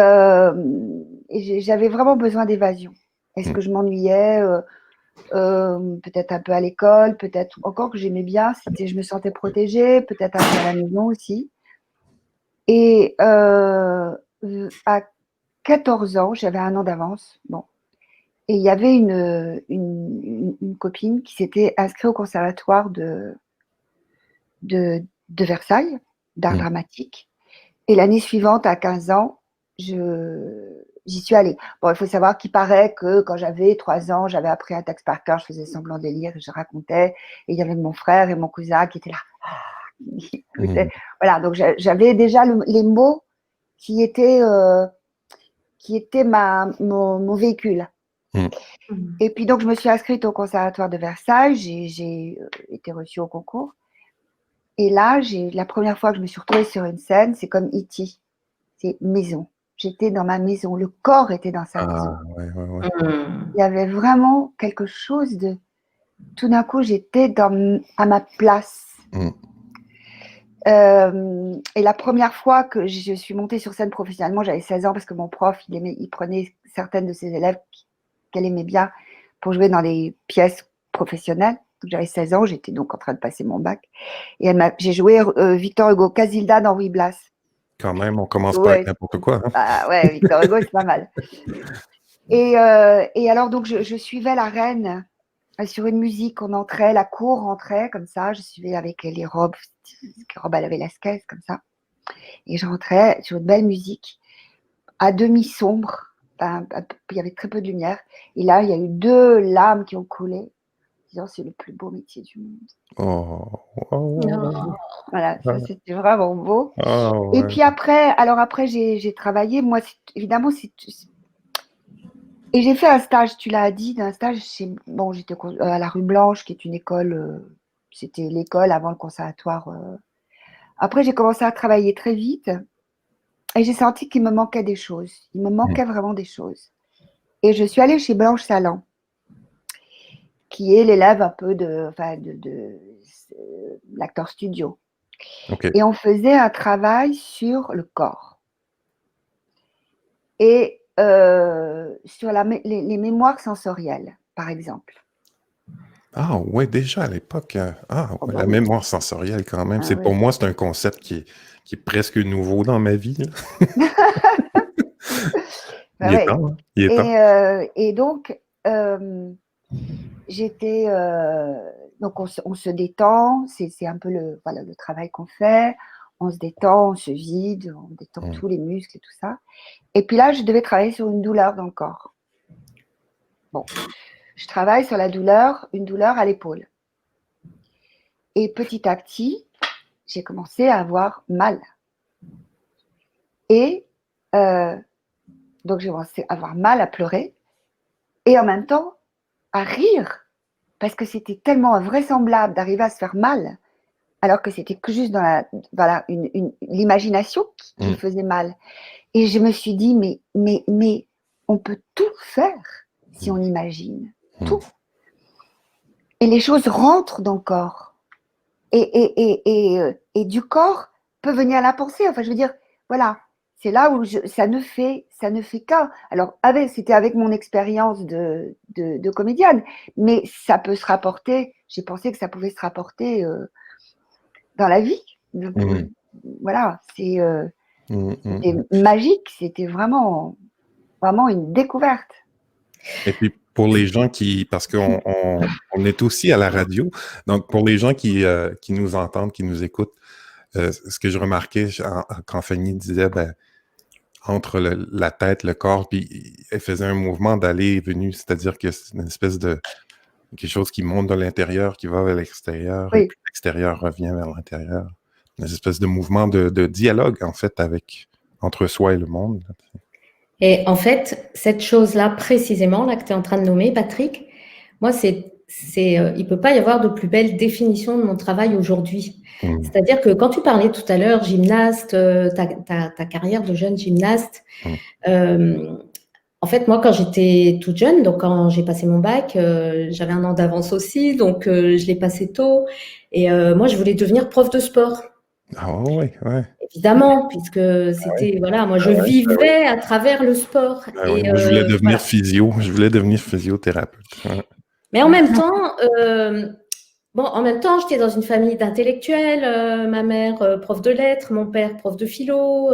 j'avais vraiment besoin d'évasion. Est-ce que je m'ennuyais peut-être un peu à l'école, peut-être encore que j'aimais bien, je me sentais protégée, peut-être un peu à la maison aussi. Et à 14 ans, j'avais 1 an d'avance, bon. Et il y avait une copine qui s'était inscrite au conservatoire de Versailles, d'art dramatique. Et l'année suivante, à 15 ans, j'y suis allée. Bon, il faut savoir qu'il paraît que quand j'avais 3 ans, j'avais appris un texte par cœur, je faisais semblant de lire et je racontais. Et il y avait mon frère et mon cousin qui étaient là. Voilà, donc j'avais déjà les mots qui étaient mon véhicule. Et puis donc je me suis inscrite au conservatoire de Versailles, j'ai été reçue au concours. Et là, la première fois que je me suis retrouvée sur une scène, c'est comme E.T. C'est maison. J'étais dans ma maison, le corps était dans sa maison. Il y avait vraiment quelque chose de… Tout d'un coup, j'étais à ma place. Et la première fois que je suis montée sur scène professionnellement, j'avais 16 ans parce que mon prof, il prenait certaines de ses élèves qu'elle aimait bien pour jouer dans des pièces professionnelles. Donc j'avais 16 ans, j'étais donc en train de passer mon bac. Et j'ai joué Victor Hugo, Casilda dans Ruy Blas. Quand même, on commence pas avec n'importe quoi. Hein? Bah, ouais, Victor Hugo, c'est pas mal. Et alors, donc, je suivais la reine sur une musique, on entrait, la cour rentrait comme ça, je suivais avec les robes à la Velasquez, comme ça. Et je rentrais sur une belle musique, à demi sombre, il y avait très peu de lumière. Et là, il y a eu 2 larmes qui ont coulé, disant c'est le plus beau métier du monde. Voilà, ça c'était vraiment beau. Et puis après, j'ai travaillé, moi, évidemment, et j'ai fait un stage, tu l'as dit, d'un stage j'étais à la Rue Blanche, qui est une école, c'était l'école avant le conservatoire. Après, j'ai commencé à travailler très vite et j'ai senti qu'il me manquait des choses. Il me manquait vraiment des choses. Et je suis allée chez Blanche Salan, qui est l'élève un peu de l'acteur studio. Et on faisait un travail sur le corps. Et sur les mémoires sensorielles, par exemple. Ah ouais, déjà à l'époque. La mémoire sensorielle quand même. Pour moi, c'est un concept qui est presque nouveau dans ma vie. Il est temps. Et donc, j'étais… donc, on se détend. C'est un peu le travail qu'on fait. On se détend, on se vide, on détend tous les muscles et tout ça. Et puis là, je devais travailler sur une douleur dans le corps. Bon, je travaille sur une douleur à l'épaule. Et petit à petit, j'ai commencé à avoir mal. Et donc, j'ai commencé à avoir mal, à pleurer. Et en même temps, à rire. Parce que c'était tellement invraisemblable d'arriver à se faire mal, alors que c'était que juste dans l'imagination qui faisait mal. Et je me suis dit, mais on peut tout faire si on imagine. Tout. Et les choses rentrent dans le corps. Et du corps peut venir la pensée. Enfin, je veux dire, voilà, c'est là où ça ne fait qu'un. Alors, c'était avec mon expérience de comédienne, mais ça peut se rapporter, j'ai pensé que ça pouvait se rapporter dans la vie. Donc, voilà, c'était magique, c'était vraiment, vraiment une découverte. Et puis, pour les gens parce qu'on est aussi à la radio, donc pour les gens qui nous entendent, qui nous écoutent, ce que je remarquais quand Fanny disait, entre la tête, le corps, puis elle faisait un mouvement d'aller et venue, c'est-à-dire que c'est une espèce de quelque chose qui monte de l'intérieur, qui va vers l'extérieur, et puis l'extérieur revient vers l'intérieur. Une espèce de mouvement de dialogue, en fait, entre soi et le monde. Et en fait, cette chose-là, précisément, là, que tu es en train de nommer, Patrick, moi, il ne peut pas y avoir de plus belle définition de mon travail aujourd'hui. C'est-à-dire que quand tu parlais tout à l'heure, gymnaste, ta carrière de jeune gymnaste, En fait, moi, quand j'étais toute jeune, donc quand j'ai passé mon bac, j'avais un an d'avance aussi, donc je l'ai passé tôt. Et moi, je voulais devenir prof de sport, Ah oui, ouais. évidemment, puisque c'était, voilà, moi, je vivais à travers le sport. Ah oui. Et Moi, je voulais devenir voilà. physio. Je voulais devenir physiothérapeute. Ouais. Mais en même temps, j'étais dans une famille d'intellectuels. Ma mère, prof de lettres, mon père, prof de philo.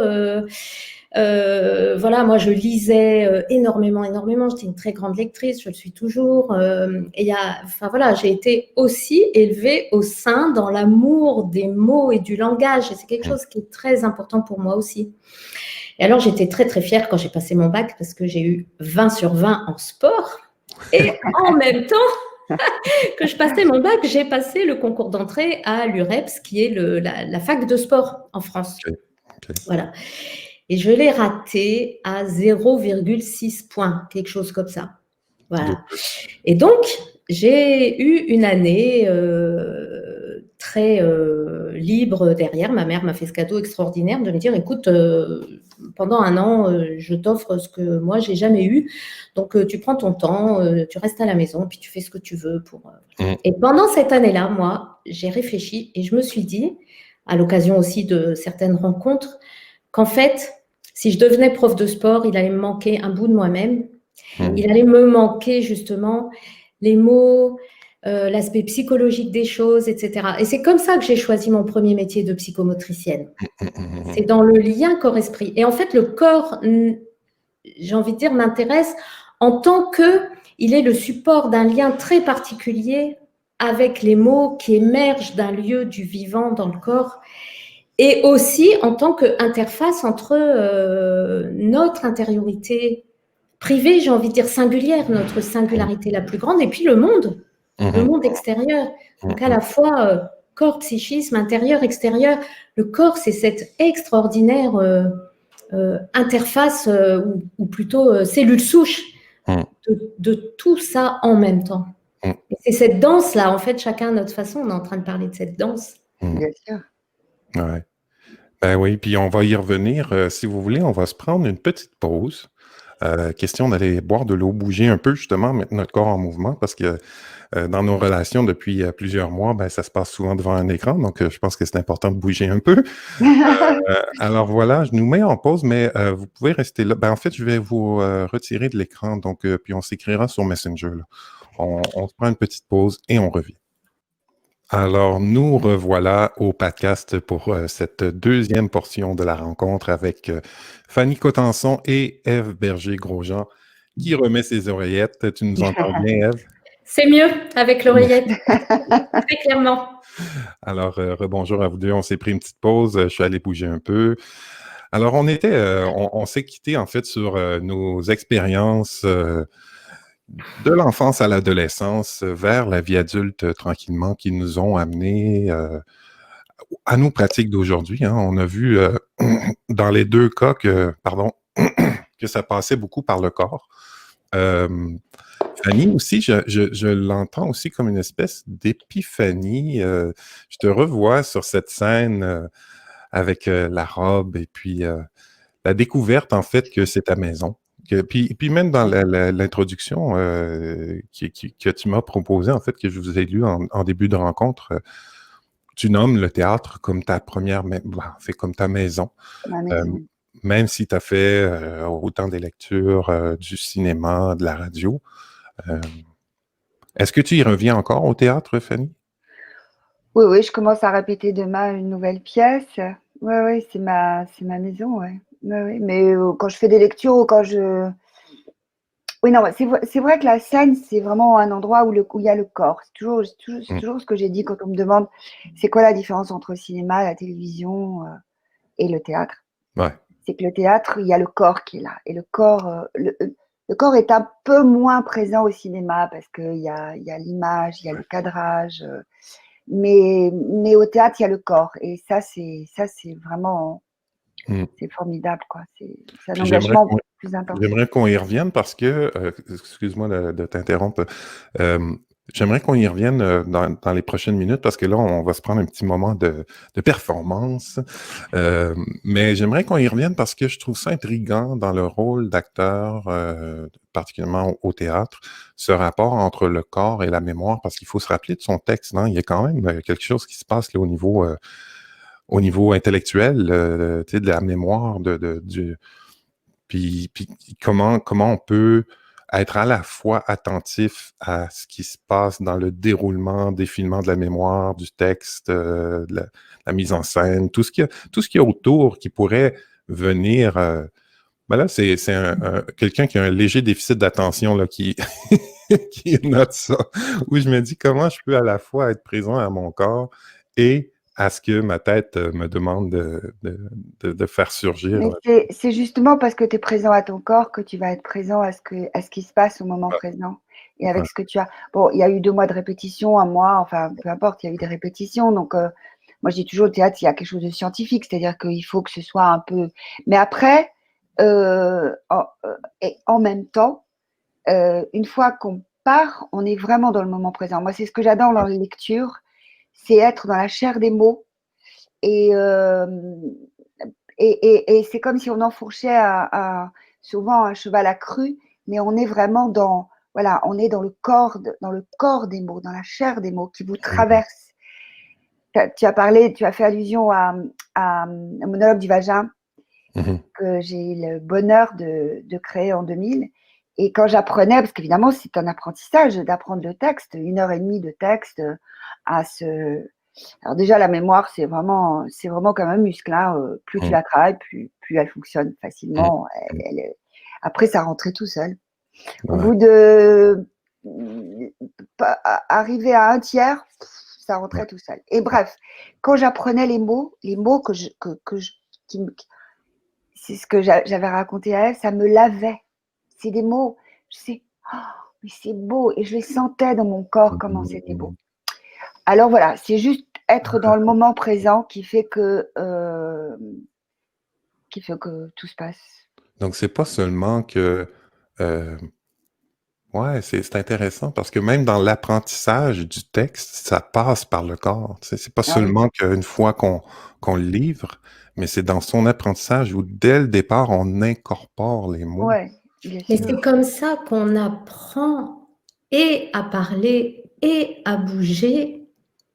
Voilà, moi, je lisais énormément, énormément. J'étais une très grande lectrice, je le suis toujours. Enfin voilà, j'ai été aussi élevée au sein dans l'amour des mots et du langage. Et c'est quelque chose qui est très important pour moi aussi. Et alors, j'étais très, très fière quand j'ai passé mon bac parce que j'ai eu 20 sur 20 en sport. Et en même temps que je passais mon bac, j'ai passé le concours d'entrée à l'UREPS, qui est la fac de sport en France. Ok. Voilà. Et je l'ai raté à 0,6 points, quelque chose comme ça. Voilà. Et donc, j'ai eu une année très libre derrière. Ma mère m'a fait ce cadeau extraordinaire de me dire, écoute, pendant un an, je t'offre ce que moi, j'ai jamais eu. Donc, tu prends ton temps, tu restes à la maison, puis tu fais ce que tu veux. Et pendant cette année-là, moi, j'ai réfléchi et je me suis dit, à l'occasion aussi de certaines rencontres, qu'en fait, si je devenais prof de sport, il allait me manquer un bout de moi-même. Il allait me manquer justement les mots, l'aspect psychologique des choses, etc. Et c'est comme ça que j'ai choisi mon premier métier de psychomotricienne. C'est dans le lien corps-esprit. Et en fait, le corps, j'ai envie de dire, m'intéresse en tant qu'il est le support d'un lien très particulier avec les mots qui émergent d'un lieu du vivant dans le corps. Et aussi en tant qu'interface entre notre intériorité privée, j'ai envie de dire singulière, notre singularité la plus grande, et puis le monde extérieur. Donc à la fois corps, psychisme, intérieur, extérieur. Le corps, c'est cette extraordinaire interface, ou plutôt cellule souche de tout ça en même temps. Et c'est cette danse-là, en fait, chacun à notre façon, on est en train de parler de cette danse. Bien sûr. Ouais. Ben oui, puis on va y revenir. Si vous voulez, on va se prendre une petite pause. Question d'aller boire de l'eau, bouger un peu justement, mettre notre corps en mouvement, parce que dans nos relations depuis plusieurs mois, ben, ça se passe souvent devant un écran, donc je pense que c'est important de bouger un peu. Alors voilà, je nous mets en pause, mais vous pouvez rester là. Ben, en fait, je vais vous retirer de l'écran, donc puis on s'écrira sur Messenger. Là. On se prend une petite pause et on revient. Alors, nous revoilà au podcast pour cette deuxième portion de la rencontre avec Fanny Cotenson et Ève Berger-Grosjean qui remet ses oreillettes. Tu nous entends bien, Ève? C'est mieux avec l'oreillette, très clairement. Alors, rebonjour à vous deux. On s'est pris une petite pause. Je suis allé bouger un peu. Alors, on s'est quitté en fait sur nos expériences de l'enfance à l'adolescence vers la vie adulte tranquillement qui nous ont amenés à nos pratiques d'aujourd'hui. Hein. On a vu dans les deux cas que ça passait beaucoup par le corps. Fanny aussi, je l'entends aussi comme une espèce d'épiphanie. Je te revois sur cette scène avec la robe et puis la découverte en fait que c'est ta maison. Puis même dans l'introduction que tu m'as proposée, en fait, que je vous ai lu en début de rencontre, tu nommes le théâtre comme ta comme ta maison. Ma maison. Même si tu as fait autant des lectures, du cinéma, de la radio. Est-ce que tu y reviens encore au théâtre, Fanny? Oui, je commence à répéter demain une nouvelle pièce. Oui, c'est ma maison, ouais. Ouais. Mais quand je fais des lectures ou quand je... Oui, non, c'est vrai que la scène, c'est vraiment un endroit où il y a le corps. C'est toujours ce que j'ai dit quand on me demande c'est quoi la différence entre le cinéma, la télévision et le théâtre. Ouais. C'est que le théâtre, il y a le corps qui est là. Et le corps est un peu moins présent au cinéma parce qu'il y a l'image, il y a le cadrage. Mais au théâtre, il y a le corps. Et ça, c'est vraiment... C'est formidable, quoi. C'est un Puis engagement plus intense. j'aimerais qu'on y revienne parce que, excuse-moi de t'interrompre, J'aimerais qu'on y revienne dans les prochaines minutes parce que là, on va se prendre un petit moment de performance. Mais j'aimerais qu'on y revienne parce que je trouve ça intriguant dans le rôle d'acteur, particulièrement au théâtre, ce rapport entre le corps et la mémoire, parce qu'il faut se rappeler de son texte, non? Il y a quand même quelque chose qui se passe là, au niveau intellectuel, tu sais, de la mémoire, puis comment on peut être à la fois attentif à ce qui se passe dans le déroulement, défilement de la mémoire, du texte, de la mise en scène, tout ce qu'il y a autour qui pourrait venir. Ben là, c'est quelqu'un qui a un léger déficit d'attention là, qui, qui note ça, où je me dis comment je peux à la fois être présent à mon corps et à ce que ma tête me demande de faire surgir. Mais c'est justement parce que tu es présent à ton corps que tu vas être présent à ce qui se passe au moment présent et avec ce que tu as. Bon, il y a eu 2 mois de répétition, 1 mois, enfin, peu importe, il y a eu des répétitions. Donc, moi, je dis toujours au théâtre, il y a quelque chose de scientifique, c'est-à-dire qu'il faut que ce soit un peu. Mais après, et en même temps, une fois qu'on part, on est vraiment dans le moment présent. Moi, c'est ce que j'adore dans les lectures, c'est être dans la chair des mots. Et c'est comme si on enfourchait souvent un cheval accru, mais on est vraiment dans, voilà, on est dans le corps des mots, dans la chair des mots qui vous traversent. Tu as fait allusion à Monologue du vagin, que j'ai eu le bonheur de créer en 2000. Et quand j'apprenais, parce qu'évidemment, c'est un apprentissage d'apprendre le texte, 1h30 de texte à se. Alors déjà, la mémoire, c'est vraiment comme un muscle. Hein. Plus tu la travailles, plus elle fonctionne facilement. Après, ça rentrait tout seul. Au bout de arriver à 1/3, ça rentrait tout seul. Et bref, quand j'apprenais les mots c'est ce que j'avais raconté à elle, ça me lavait. C'est des mots, je sais, mais c'est beau. Et je les sentais dans mon corps, comment c'était beau. Alors voilà, c'est juste être dans le moment présent qui fait que tout se passe. Donc, c'est pas seulement que... ouais, c'est intéressant parce que même dans l'apprentissage du texte, ça passe par le corps. Tu sais, c'est pas seulement qu'une fois qu'on le livre, mais c'est dans son apprentissage où, dès le départ, on incorpore les mots. Ouais, bien Mais sûr. c'est comme ça qu'on apprend et à parler et à bouger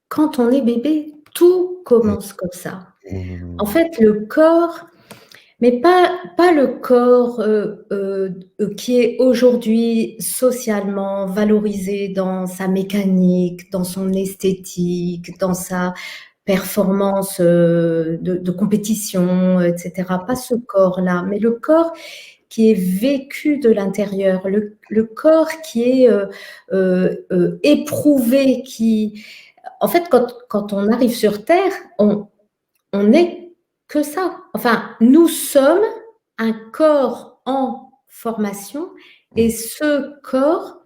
quand on est bébé. Tout commence comme ça. En fait, le corps, mais pas le corps qui est aujourd'hui socialement valorisé dans sa mécanique, dans son esthétique, dans sa performance de compétition, etc. Pas ce corps-là, mais le corps qui est vécu de l'intérieur, le corps qui est éprouvé, qui... En fait, quand on arrive sur Terre, on n'est que ça. Enfin, nous sommes un corps en formation et ce corps,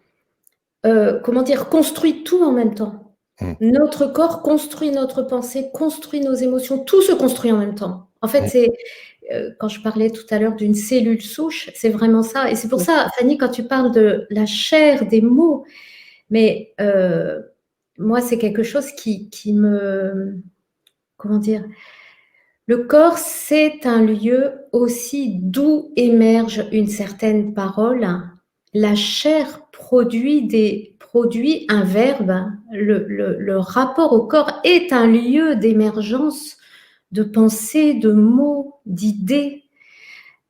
comment dire, construit tout en même temps. Notre corps construit notre pensée, construit nos émotions, tout se construit en même temps. En fait, c'est quand je parlais tout à l'heure d'une cellule souche, c'est vraiment ça. Et c'est pour ça, Fanny, quand tu parles de la chair des mots, mais moi, c'est quelque chose qui me... Comment dire ? Le corps, c'est un lieu aussi d'où émerge une certaine parole. La chair produit un verbe. Le rapport au corps est un lieu d'émergence de pensées, de mots, d'idées.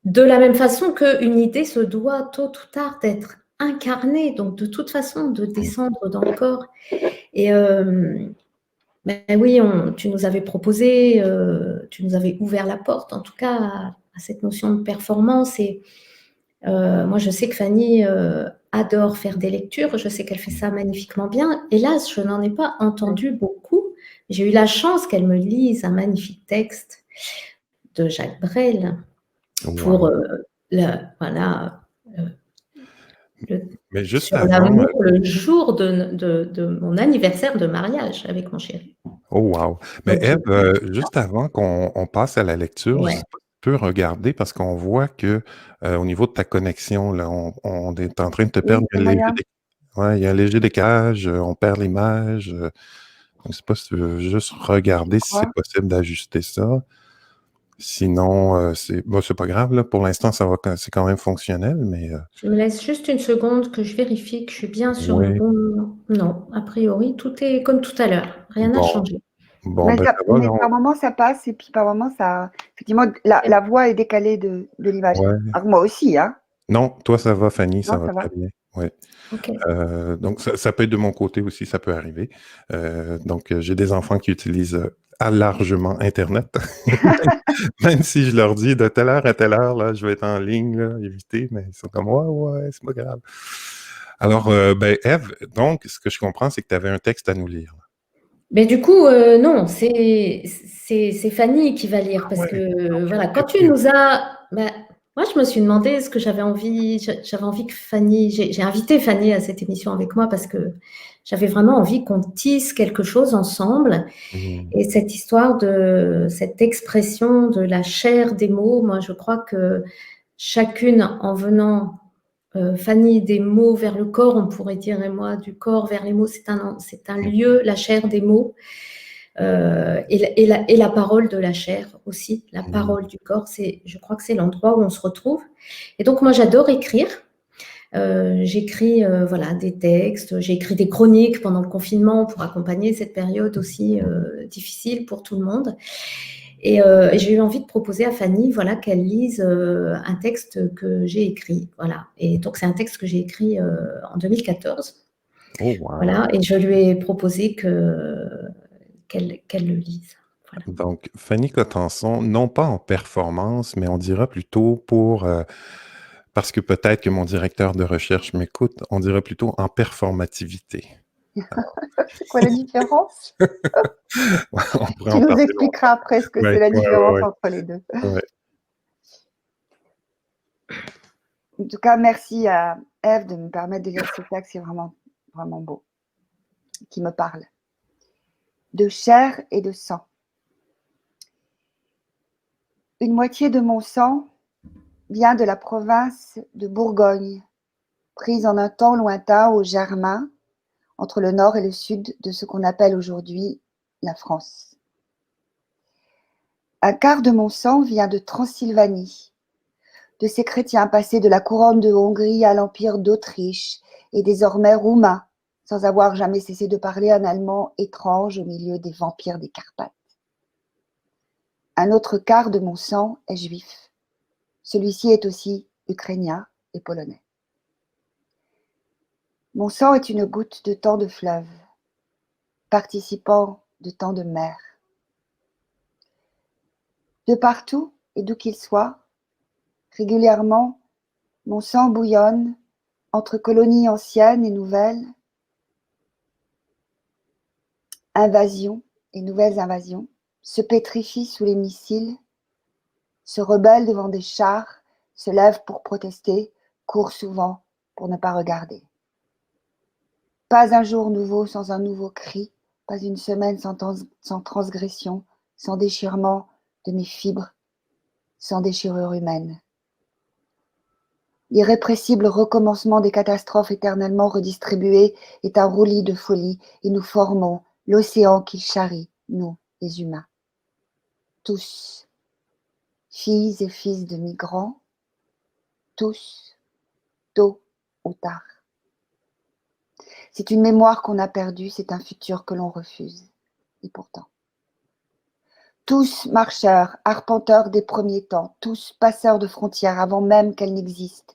De la même façon qu'une idée se doit tôt ou tard d'être incarnée, donc de toute façon de descendre dans le corps. Et ben oui, tu nous avais proposé, tu nous avais ouvert la porte, en tout cas, à cette notion de performance. Et moi, je sais que Fanny adore faire des lectures. Je sais qu'elle fait ça magnifiquement bien. Hélas, je n'en ai pas entendu beaucoup. J'ai eu la chance qu'elle me lise un magnifique texte de Jacques Brel pour Mais juste sur avant, l'amour le jour de mon anniversaire de mariage avec mon chéri. oh wow! Mais Donc, Ève, juste avant qu'on passe à la lecture, je ouais. sais pas si tu peux regarder parce qu'on voit que au niveau de ta connexion, là, on est en train de te perdre. Oui, Maya. Ouais, il y a un léger décalage, on perd l'image. Je ne sais pas si tu veux juste regarder si c'est Quoi? possible d'ajuster ça. Sinon, c'est pas grave, là. Pour l'instant, c'est quand même fonctionnel, mais Tu me laisses juste une seconde que je vérifie que je suis bien sur le ouais. bon. Non, a priori, tout est comme tout à l'heure. Rien n'a Bon, changé. ben ça va, Mais là. par moment ça passe et puis par moment ça. Effectivement, la voix est décalée de l'image. Ouais. Alors, moi aussi, hein. Non, toi, ça va, Fanny, ça Non, va ça très va. bien. Ouais. Ok. Donc, ça peut être de mon côté aussi, ça peut arriver. Donc, j'ai des enfants qui utilisent largement Internet. Même si je leur dis de telle heure à telle heure, là, je vais être en ligne, là, éviter, mais ils sont comme, ouais, c'est pas grave. Alors, ben, Ève, donc, ce que je comprends, c'est que tu avais un texte à nous lire. Mais du coup, non, c'est Fanny qui va lire parce Ouais, que ok, voilà, ok, quand tu ok. nous as, bah, moi je me suis demandé ce que j'avais envie que Fanny, j'ai invité Fanny à cette émission avec moi parce que j'avais vraiment envie qu'on tisse quelque chose ensemble. Mhm. Et cette histoire de cette expression de la chair des mots, moi je crois que chacune en venant, Fanny, des mots vers le corps, on pourrait dire, et moi du corps vers les mots, c'est un lieu, la chair des mots, et la parole de la chair aussi, la Mhm. parole du corps, je crois que c'est l'endroit où on se retrouve. Et donc moi j'adore écrire. J'écris voilà, des textes, j'ai écrit des chroniques pendant le confinement pour accompagner cette période aussi difficile pour tout le monde. Et j'ai eu envie de proposer à Fanny voilà, qu'elle lise un texte que j'ai écrit. Voilà. Et donc, c'est un texte que j'ai écrit en 2014. Oh, wow. Voilà. Et je lui ai proposé qu'elle le lise. Voilà. Donc, Fanny Cotenson, non pas en performance, mais on dira plutôt parce que peut-être que mon directeur de recherche m'écoute, on dira plutôt en performativité. Alors, C'est quoi la différence? on pourrait Tu en nous parler expliqueras longtemps. après ce que Ouais, c'est la ouais, ouais, différence ouais, entre les deux. ouais. En tout cas, merci à Ève de me permettre de lire ce texte, c'est vraiment, vraiment beau, qui me parle. De chair et de sang. Une moitié de mon sang vient de la province de Bourgogne, prise en un temps lointain au Germain, entre le nord et le sud de ce qu'on appelle aujourd'hui la France. Un quart de mon sang vient de Transylvanie, de ces chrétiens passés de la couronne de Hongrie à l'empire d'Autriche et désormais roumains, sans avoir jamais cessé de parler un allemand étrange au milieu des vampires des Carpates. Un autre quart de mon sang est juif. Celui-ci est aussi ukrainien et polonais. Mon sang est une goutte de tant de fleuves, participant de tant de mers. De partout et d'où qu'il soit, régulièrement, mon sang bouillonne entre colonies anciennes et nouvelles, invasions et nouvelles invasions, se pétrifie sous les missiles, se rebelle devant des chars, se lève pour protester, court souvent pour ne pas regarder. Pas un jour nouveau sans un nouveau cri, pas une semaine sans transgression, sans déchirement de mes fibres, sans déchirure humaine. L'irrépressible recommencement des catastrophes éternellement redistribuées est un roulis de folie et nous formons l'océan qui charrie, nous, les humains. Tous, filles et fils de migrants, tous, tôt ou tard. C'est une mémoire qu'on a perdue, c'est un futur que l'on refuse. Et pourtant. Tous marcheurs, arpenteurs des premiers temps, tous passeurs de frontières avant même qu'elles n'existent,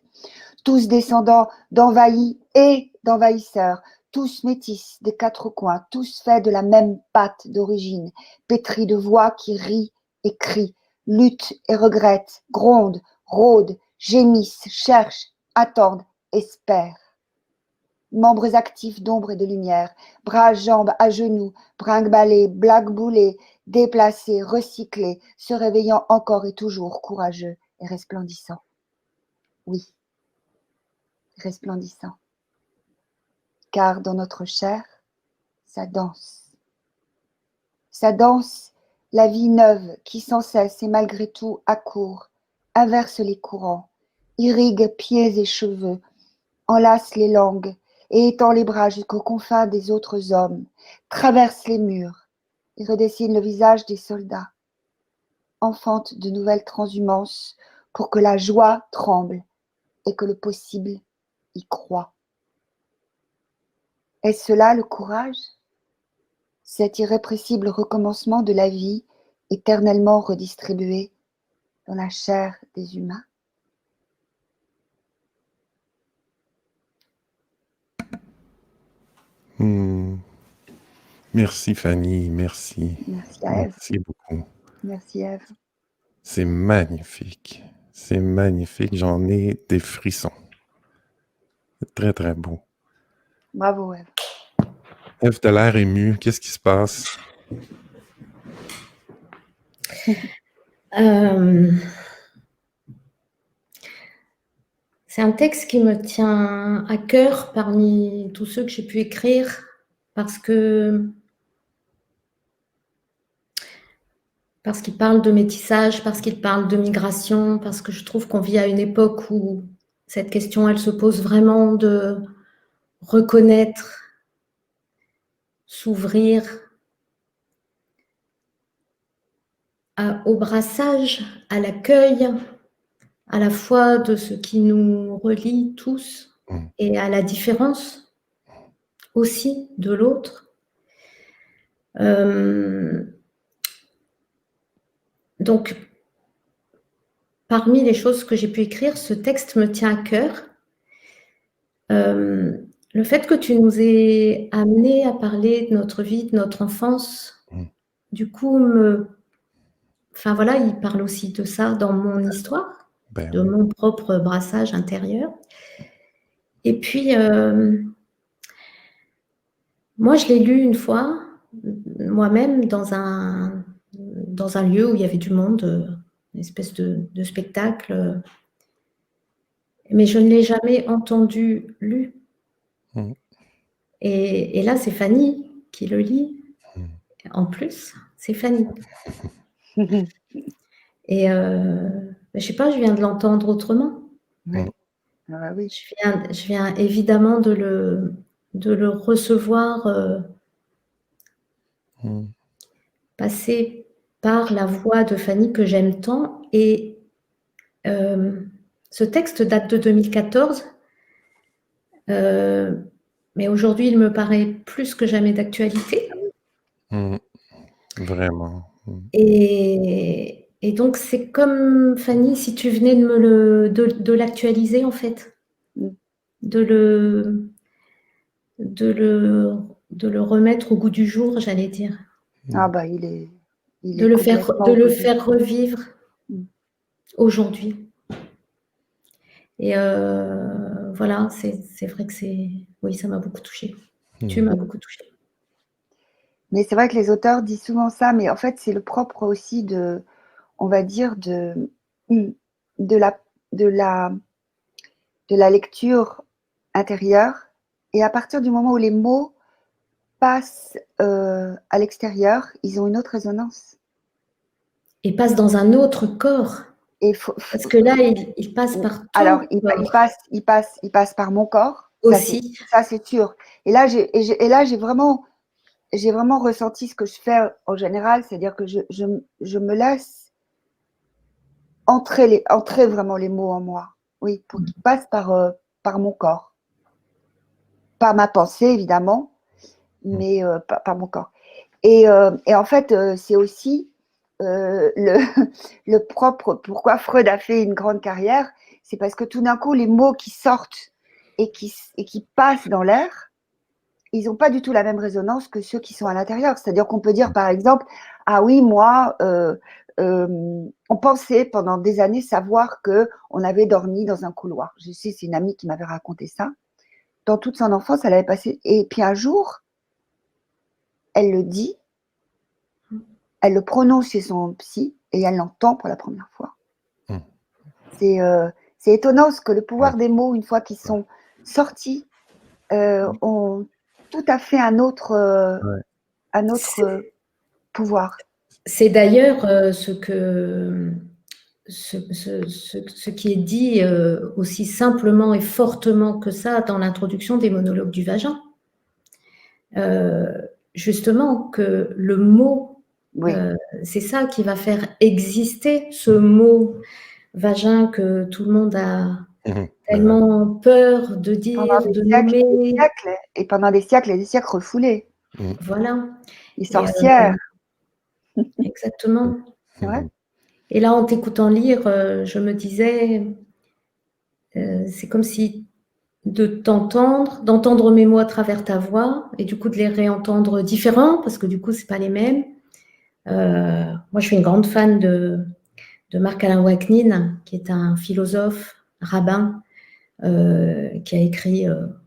tous descendants d'envahis et d'envahisseurs, tous métis des quatre coins, tous faits de la même pâte d'origine, pétris de voix qui rient et crient, luttent et regrettent, grondent, rôdent, gémissent, cherchent, attendent, espèrent. Membres actifs d'ombre et de lumière, bras, jambes, à genoux, brinque-ballés, blague-boulés, déplacés, recyclés, se réveillant encore et toujours courageux et resplendissants. Oui, resplendissants. Car dans notre chair, ça danse. Ça danse la vie neuve qui sans cesse et malgré tout accourt, inverse les courants, irrigue pieds et cheveux, enlace les langues et étend les bras jusqu'aux confins des autres hommes, traverse les murs et redessine le visage des soldats, enfante de nouvelles transhumances pour que la joie tremble et que le possible y croit. Est-ce cela le courage? Cet irrépressible recommencement de la vie éternellement redistribué dans la chair des humains? Merci Fanny, merci. Merci à Ève. Merci beaucoup. Merci Ève. C'est magnifique. C'est magnifique. J'en ai des frissons. C'est très, très beau. Bravo Ève. Ève, t'as l'air émue. Qu'est-ce qui se passe? C'est un texte qui me tient à cœur parmi tous ceux que j'ai pu écrire parce qu'il parle de métissage, parce qu'il parle de migration, parce que je trouve qu'on vit à une époque où cette question, elle se pose vraiment de reconnaître, s'ouvrir au brassage, à l'accueil, à la fois de ce qui nous relie tous et à la différence aussi de l'autre. Donc, parmi les choses que j'ai pu écrire, ce texte me tient à cœur. Le fait que tu nous aies amené à parler de notre vie, de notre enfance, du coup, enfin voilà, il parle aussi de ça dans mon histoire, de mon propre brassage intérieur. Et puis, moi, je l'ai lu une fois, moi-même, dans un lieu où il y avait du monde, une espèce de spectacle, mais je ne l'ai jamais entendu lu. Et là, c'est Fanny qui le lit. En plus, c'est Fanny. Et je ne sais pas, je viens de l'entendre autrement. Oui. Ah oui. Je viens évidemment de le recevoir passer par la voix de Fanny que j'aime tant. Et ce texte date de 2014, mais aujourd'hui, il me paraît plus que jamais d'actualité. Vraiment. Et donc, c'est comme, Fanny, si tu venais de l'actualiser, en fait. De le remettre au goût du jour, j'allais dire. Ah bah, il est de le faire revivre aujourd'hui. Et voilà, c'est vrai que oui, ça m'a beaucoup touchée. Tu m'as beaucoup touchée. Mais c'est vrai que les auteurs disent souvent ça, mais en fait, c'est le propre aussi de, on va dire, de la lecture intérieure. Et à partir du moment où les mots passent à l'extérieur, ils ont une autre résonance. Et passent dans un autre corps. Parce que là, il passe par tout. Alors, il passe par mon corps. Aussi. Ça, c'est sûr. Et là, j'ai vraiment ressenti ce que je fais en général, c'est-à-dire que je me laisse entrer vraiment les mots en moi. Oui, pour qu'ils passent par mon corps. Par ma pensée, évidemment, mais par mon corps. Et en fait, c'est aussi le propre, pourquoi Freud a fait une grande carrière, c'est parce que tout d'un coup, les mots qui sortent et qui passent dans l'air, ils n'ont pas du tout la même résonance que ceux qui sont à l'intérieur. C'est-à-dire qu'on peut dire, par exemple, ah oui, moi, on pensait pendant des années savoir qu'on avait dormi dans un couloir. Je sais, c'est une amie qui m'avait raconté ça. Dans toute son enfance, elle avait passé. Et puis un jour, elle le dit, elle le prononce chez son psy et elle l'entend pour la première fois. C'est étonnant parce que le pouvoir des mots, une fois qu'ils sont sortis, ont tout à fait un autre pouvoir. C'est d'ailleurs ce ce qui est dit aussi simplement et fortement que ça dans l'introduction des monologues du vagin. Justement, que le mot, Oui. c'est ça qui va faire exister ce mot vagin que tout le monde a tellement peur de dire, de nommer. Et pendant des siècles et des siècles refoulés. Voilà. Les sorcières. Exactement. C'est vrai. Et là, en t'écoutant lire, je me disais, c'est comme si d'entendre mes mots à travers ta voix, et du coup de les réentendre différents, parce que du coup, c'est pas les mêmes. Moi, je suis une grande fan de Marc-Alain Ouaknine, qui est un philosophe, rabbin, qui a écrit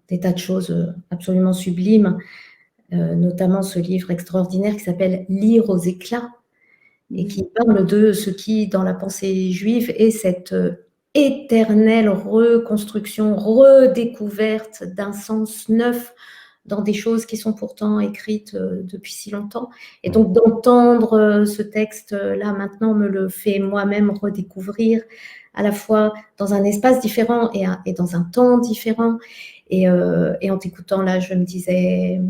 des tas de choses absolument sublimes, notamment ce livre extraordinaire qui s'appelle « Lire aux éclats », et qui parle de ce qui, dans la pensée juive, est cette éternelle reconstruction, redécouverte d'un sens neuf dans des choses qui sont pourtant écrites depuis si longtemps. Et donc d'entendre ce texte-là maintenant me le fait moi-même redécouvrir, à la fois dans un espace différent et dans un temps différent. Et en t'écoutant là, je me disais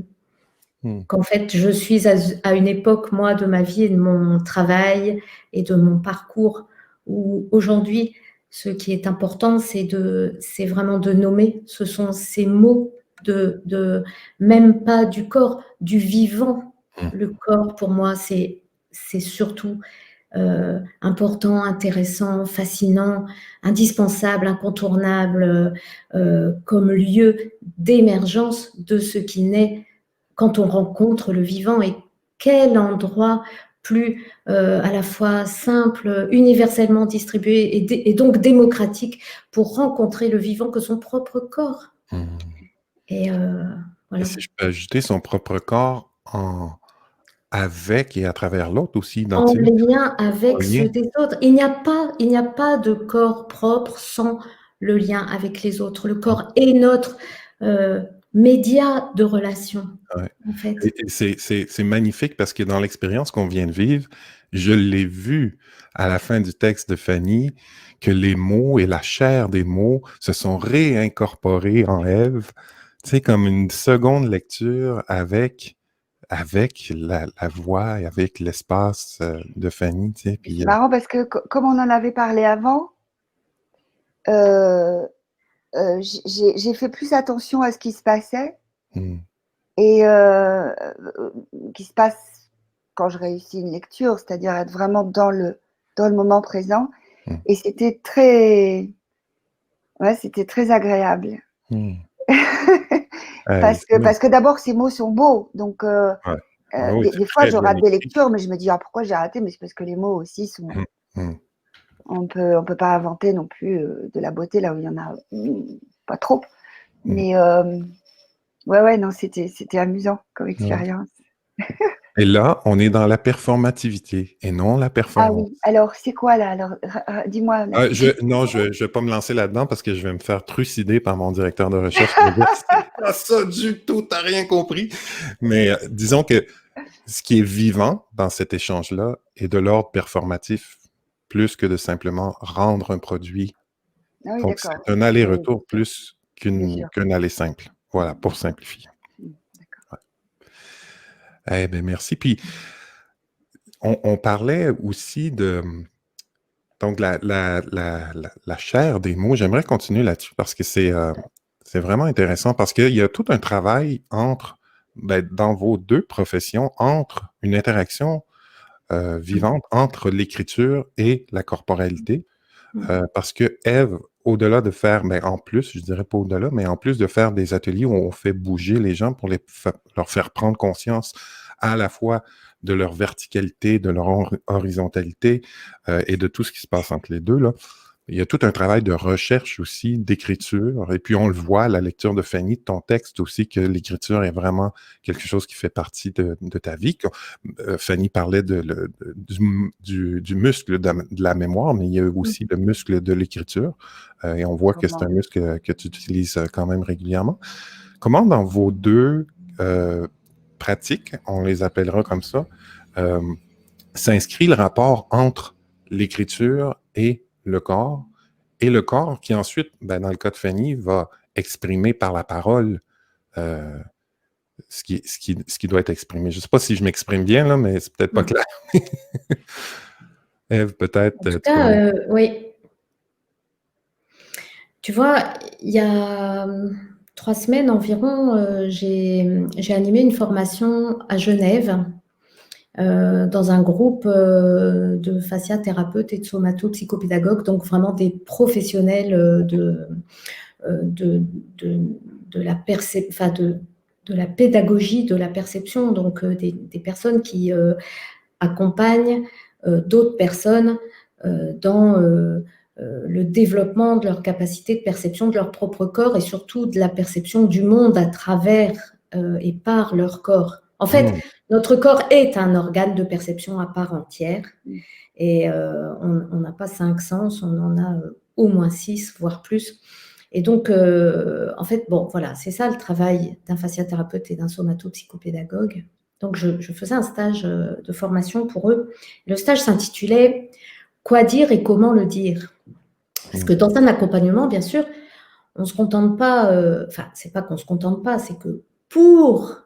qu'en fait, je suis à une époque, moi, de ma vie et de mon travail et de mon parcours, où aujourd'hui, ce qui est important, c'est vraiment de nommer. Ce sont ces mots même pas du corps, du vivant. Le corps, pour moi, c'est surtout important, intéressant, fascinant, indispensable, incontournable, comme lieu d'émergence de ce qui naît quand on rencontre le vivant. Et quel endroit plus à la fois simple, universellement distribué et donc démocratique pour rencontrer le vivant que son propre corps. Et voilà. Et si je peux ajouter son propre corps avec et à travers l'autre aussi, En lien avec ceux des autres. Il n'y a pas de corps propre sans le lien avec les autres. Le corps est notre média de relation, en fait. Et c'est magnifique parce que dans l'expérience qu'on vient de vivre, je l'ai vu à la fin du texte de Fanny, que les mots et la chair des mots se sont réincorporés en Ève, tu sais, comme une seconde lecture avec la voix et avec l'espace de Fanny, tu sais. C'est marrant parce que comme on en avait parlé avant, j'ai fait plus attention à ce qui se passait et qui se passe quand je réussis une lecture, c'est-à-dire être vraiment dans le moment présent. Et c'était très agréable. Parce que d'abord, ces mots sont beaux. Donc, des fois, je rate des lectures, mais je me dis, ah, pourquoi j'ai raté? Mais c'est parce que les mots aussi sont... On peut pas inventer non plus de la beauté là où il y en a pas trop. Mais ouais, non, c'était amusant comme expérience. Et là, on est dans la performativité et non la performance. Ah oui, alors c'est quoi là? Alors, dis-moi. Non, je vais pas me lancer là-dedans parce que je vais me faire trucider par mon directeur de recherche. C'est pas ça du tout, t'as rien compris. Mais disons que ce qui est vivant dans cet échange-là est de l'ordre performatif plus que de simplement rendre un produit. Ah oui, donc, c'est un aller-retour plus qu'un aller simple. Voilà, pour simplifier. D'accord. Eh bien, merci. Puis, on parlait aussi de... Donc, la chair des mots, j'aimerais continuer là-dessus parce que c'est vraiment intéressant parce qu'il y a tout un travail dans vos deux professions, entre une interaction vivante entre l'écriture et la corporalité. Parce que Ève, au-delà de faire, en plus, je dirais pas au-delà, mais en plus de faire des ateliers où on fait bouger les gens pour leur faire prendre conscience à la fois de leur verticalité, de leur horizontalité et de tout ce qui se passe entre les deux, là. Il y a tout un travail de recherche aussi, d'écriture. Et puis, on le voit à la lecture de Fanny, de ton texte aussi, que l'écriture est vraiment quelque chose qui fait partie de ta vie. Fanny parlait du muscle de la mémoire, mais il y a aussi le muscle de l'écriture. Et on voit que c'est un muscle que tu utilises quand même régulièrement. Comment dans vos deux pratiques, on les appellera comme ça, s'inscrit le rapport entre l'écriture et le corps qui ensuite, ben, dans le cas de Fanny, va exprimer par la parole ce qui doit être exprimé. Je ne sais pas si je m'exprime bien, là, mais c'est peut-être pas clair. Ève, peut-être. En tout cas, oui. Tu vois, il y a 3 semaines environ, j'ai animé une formation à Genève dans un groupe de fasciathérapeutes et de somato-psychopédagogues, donc vraiment des professionnels de la pédagogie de la perception, donc des personnes qui accompagnent d'autres personnes dans le développement de leur capacité de perception de leur propre corps et surtout de la perception du monde à travers et par leur corps. En fait, notre corps est un organe de perception à part entière et on n'a pas 5 sens, on en a au moins 6, voire plus. Et donc, en fait, bon, voilà, c'est ça le travail d'un fasciathérapeute et d'un somato-psychopédagogue. Donc, je faisais un stage de formation pour eux. Le stage s'intitulait « Quoi dire et comment le dire ?» Parce que dans un accompagnement, bien sûr, on ne se contente pas, enfin, c'est pas qu'on ne se contente pas, c'est que pour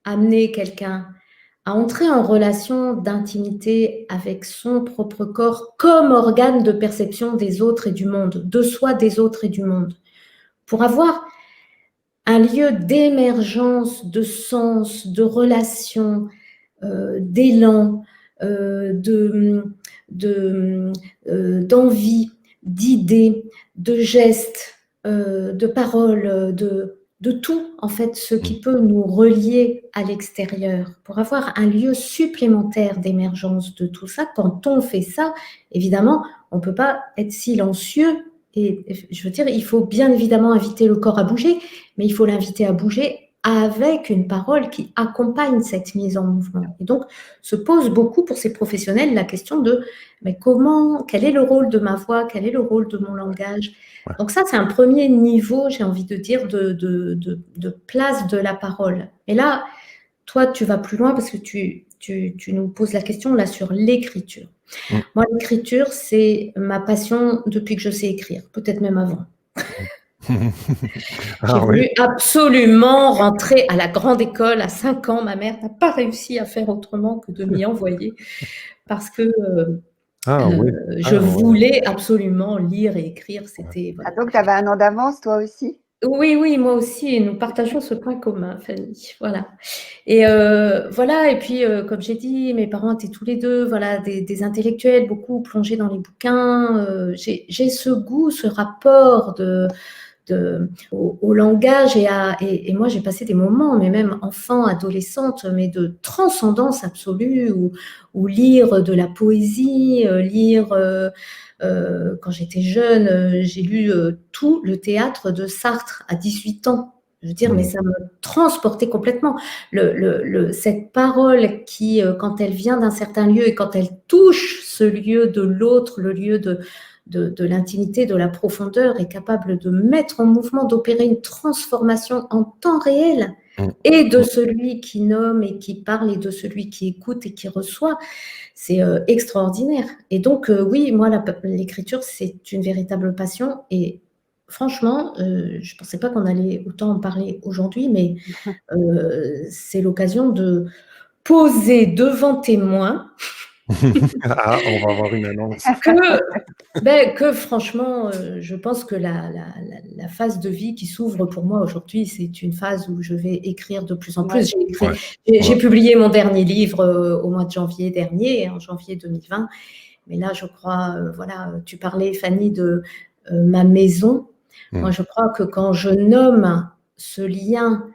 amener quelqu'un à entrer en relation d'intimité avec son propre corps comme organe de perception des autres et du monde, de soi, des autres et du monde, pour avoir un lieu d'émergence, de sens, de relation, d'élan, d'envie, d'idées, de gestes, de paroles, de tout, en fait, ce qui peut nous relier à l'extérieur, pour avoir un lieu supplémentaire d'émergence de tout ça. Quand on fait ça, évidemment, on ne peut pas être silencieux. Et je veux dire, il faut bien évidemment inviter le corps à bouger, mais il faut l'inviter à bouger avec une parole qui accompagne cette mise en mouvement. Et donc, se pose beaucoup pour ces professionnels la question de mais quel est le rôle de ma voix, quel est le rôle de mon langage. Donc ça, c'est un premier niveau, j'ai envie de dire, de place de la parole. Et là, toi, tu vas plus loin parce que tu nous poses la question là sur l'écriture. Moi, l'écriture, c'est ma passion depuis que je sais écrire, peut-être même avant. J'ai voulu absolument rentrer à la grande école à 5 ans. Ma mère n'a pas réussi à faire autrement que de m'y envoyer parce que je voulais absolument lire et écrire. C'était, voilà. Ah, donc, tu avais un an d'avance, toi aussi? Oui, moi aussi. Et nous partageons ce point commun, Fanny. Voilà. Et voilà. Et puis, comme j'ai dit, mes parents étaient tous les deux, voilà, des intellectuels, beaucoup plongés dans les bouquins. J'ai ce goût, ce rapport au langage et moi j'ai passé des moments, mais même enfant, adolescente, mais de transcendance absolue, ou lire de la poésie, lire quand j'étais jeune, j'ai lu tout le théâtre de Sartre à 18 ans. Je veux dire, mais ça me transportait complètement. Cette parole qui, quand elle vient d'un certain lieu et quand elle touche ce lieu de l'autre, le lieu de l'intimité, de la profondeur, est capable de mettre en mouvement, d'opérer une transformation en temps réel, et de celui qui nomme et qui parle et de celui qui écoute et qui reçoit. C'est extraordinaire. Et donc, oui, moi, l'écriture, c'est une véritable passion. Et franchement, je ne pensais pas qu'on allait autant en parler aujourd'hui, mais c'est l'occasion de poser devant témoin Ah, on va avoir une annonce. Que franchement, je pense que la phase de vie qui s'ouvre pour moi aujourd'hui, c'est une phase où je vais écrire de plus en plus. J'ai publié mon dernier livre au mois de janvier dernier, en janvier 2020. Mais là, je crois, voilà, tu parlais, Fanny, de ma maison. Moi, je crois que quand je nomme ce lien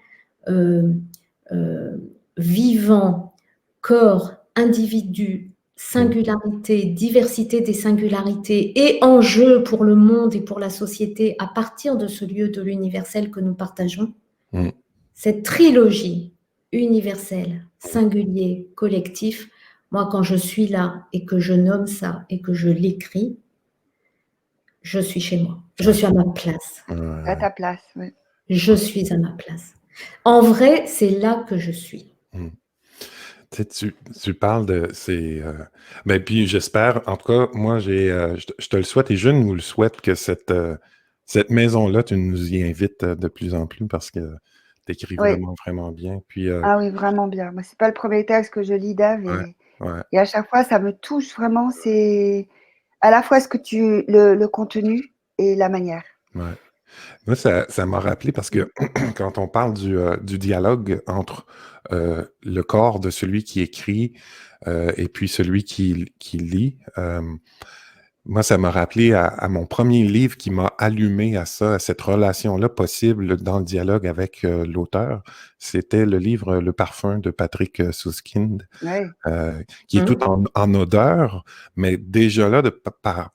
vivant, corps, individu, singularité, diversité des singularités et enjeu pour le monde et pour la société à partir de ce lieu de l'universel que nous partageons, cette trilogie universelle, singulier, collectif, moi quand je suis là et que je nomme ça et que je l'écris, je suis chez moi, je suis à ma place. À ta place, oui. Je suis à ma place. En vrai, c'est là que je suis. Tu sais, tu parles de ces. Ben, puis j'espère, en tout cas, moi, je te le souhaite et je nous le souhaite que cette maison-là, tu nous y invites de plus en plus parce que tu écris Oui, vraiment, vraiment bien. Puis, ah oui, vraiment bien. Moi, c'est pas le premier texte que je lis d'Ève ouais, ouais, et à chaque fois, ça me touche vraiment. C'est à la fois le contenu et la manière. ouais. Moi, ça m'a rappelé parce que quand on parle du dialogue entre le corps de celui qui écrit et puis celui qui lit, moi, ça m'a rappelé à mon premier livre qui m'a allumé à ça, à cette relation-là possible dans le dialogue avec l'auteur. C'était le livre Le Parfum de Patrick Süskind, Oui, qui est tout en odeur, mais déjà là, de